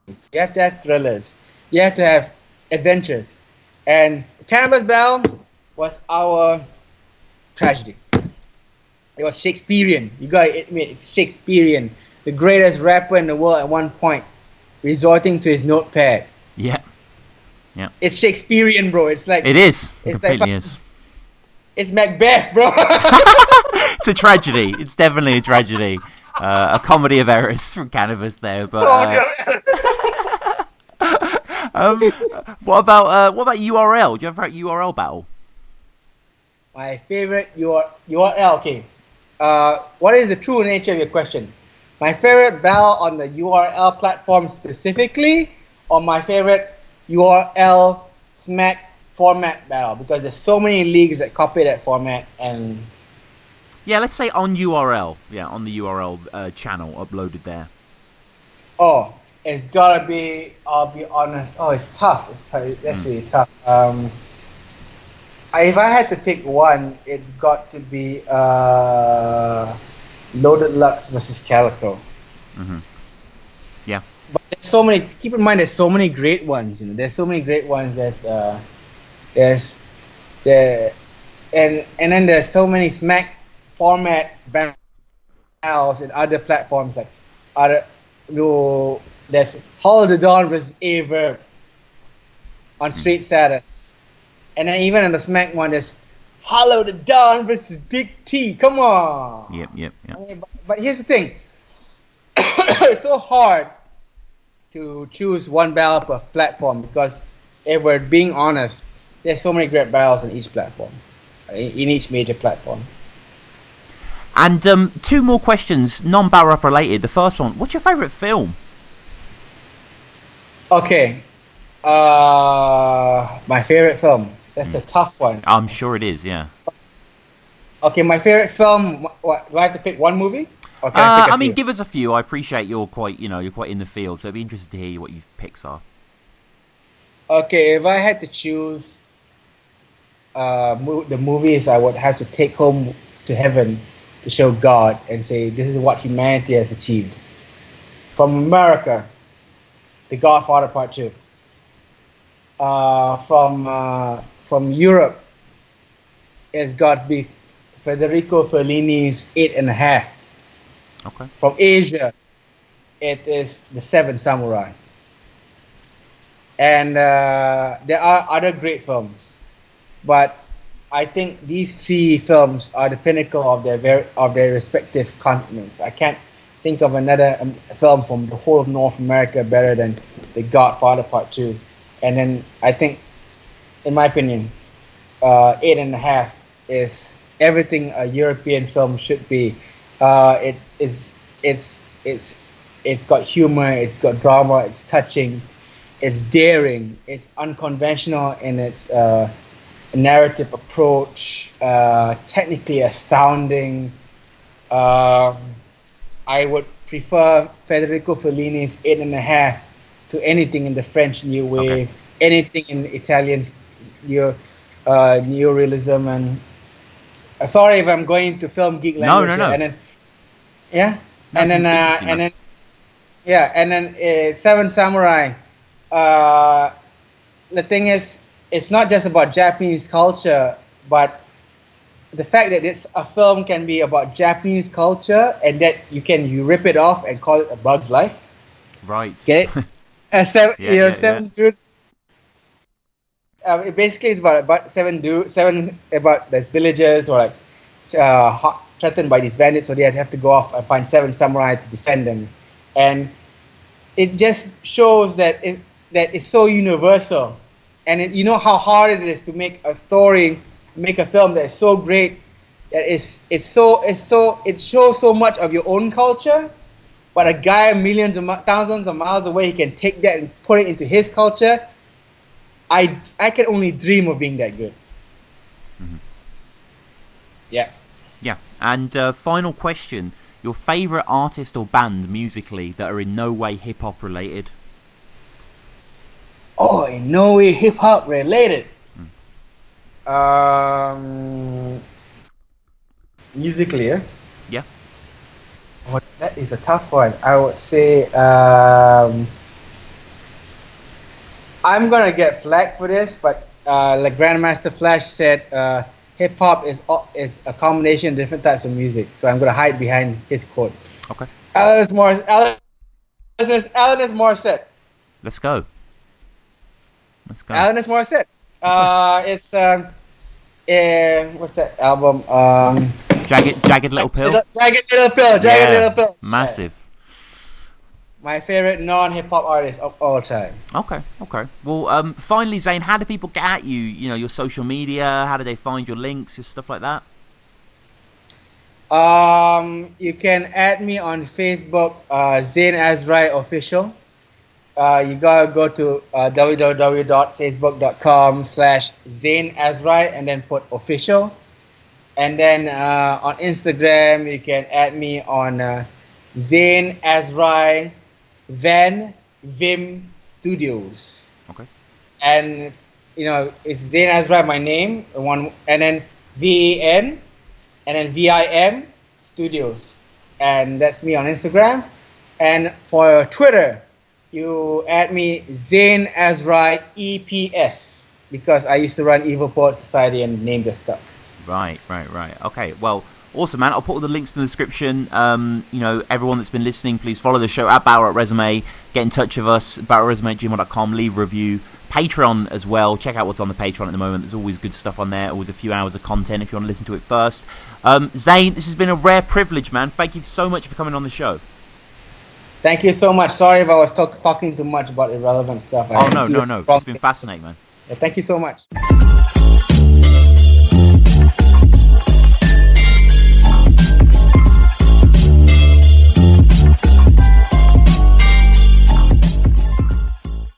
You have to have thrillers. You have to have adventures. And Cannabis Bell was our tragedy. It was Shakespearean. You gotta admit, it's Shakespearean. The greatest rapper in the world at one point, resorting to his notepad. Yeah. Yeah. It's Shakespearean, bro. It's like It is. It It's completely like is. it's Macbeth, bro. It's a tragedy. It's definitely a tragedy. A comedy of errors from Cannabis there, but what about URL? Do you ever have URL battle? My favorite URL. Okay. What is the true nature of your question? My favorite battle on the URL platform specifically, or my favorite URL Smack format battle? Because there's so many leagues that copy that format, and Yeah, let's say on URL. Yeah, on the URL channel uploaded there. oh, it's gotta be. I'll be honest. Oh, it's tough. It's tough. That's really tough. If I had to pick one, it's got to be Loaded Lux versus Calico. Yeah. But there's so many. Keep in mind, there's so many great ones. You know, there's so many great ones. There's and then there's so many Smack format battles in other platforms like there's Hall of the Dawn versus Averb on Street Status, and then even in the Smack one there's Hollow the Dawn versus Big T. Come on. Yep. I mean, but here's the thing. It's so hard to choose one battle per platform because if we're being honest, there's so many great battles on each platform, in each major platform. And two more questions, non-battle rap related. The first one, what's your favourite film? Okay, my favorite film. That's a tough one. I'm sure it is, yeah. Okay, my favorite film. What, do I have to pick one movie? Or can I pick a I mean, few? give us a few. I appreciate you're quite in the field, so I'd be interested to hear what your picks are. Okay, if I had to choose the movies I would have to take home to heaven to show God and say this is what humanity has achieved. From America, The Godfather Part 2. From Europe, it's got to be Federico Fellini's 8½. Okay. From Asia, it is The Seven Samurai. And there are other great films, but I think these three films are the pinnacle of their respective continents. I can't think of another film from the whole of North America better than The Godfather Part 2. And then I think, in my opinion, 8½, is everything a European film should be. It's got humor, it's got drama, it's touching, it's daring, it's unconventional in its narrative approach, technically astounding. I would prefer Federico Fellini's 8½. To anything in the French New Wave, anything in Italian neorealism, and sorry if I'm going to film geek language. No. And then, yeah, No, and then Seven Samurai. The thing is, it's not just about Japanese culture, but the fact that a film can be about Japanese culture and that you rip it off and call it A Bug's Life. Right. Get it? Seven dudes. It basically is about seven about there's villagers or like threatened by these bandits, so they have to go off and find 7 samurai to defend them, and it just shows that it's so universal, and you know how hard it is to make a story, make a film that is so great that it shows so much of your own culture. But a guy thousands of miles away, he can take that and put it into his culture. I can only dream of being that good. Mm-hmm. Yeah. Yeah. And final question: your favorite artist or band musically that are in no way hip hop related? Oh, in no way hip hop related. Musically, eh? Yeah. Oh, that is a tough one. I would say I'm gonna get flack for this, but like Grandmaster Flash said, hip hop is a combination of different types of music. So I'm gonna hide behind his quote. Okay. Alanis Morissette. Let's go. Let's go. Alanis Morissette. It's what's that album? Jagged Little Pill. Jagged Little Pill. Little Pill. Massive. My favorite non-hip hop artist of all time. Okay. Well, finally, Zane, how do people get at you? You know, your social media. How do they find your links, your stuff like that? You can add me on Facebook, Zain Azrai Official. You gotta go to www.facebook.com/Zain Azrai and then put official. And then on Instagram, you can add me on Zain Azrai Van Vim Studios. Okay. And it's Zain Azrai, my name, and then VAN, and then VIM Studios, and that's me on Instagram. And for Twitter, you add me Zain Azrai EPS because I used to run Evil Poet Society and name just stuck. Right. Okay, well, awesome, man. I'll put all the links in the description. Everyone that's been listening, please follow the show at Battle Rap Resume. Get in touch with us, battleresume@gmail.com. Leave a review. Patreon as well. Check out what's on the Patreon at the moment. There's always good stuff on there. Always a few hours of content if you want to listen to it first. Zane, this has been a rare privilege, man. Thank you so much for coming on the show. Thank you so much. Sorry if I was talking too much about irrelevant stuff. No. It's been fascinating, man. Yeah, thank you so much.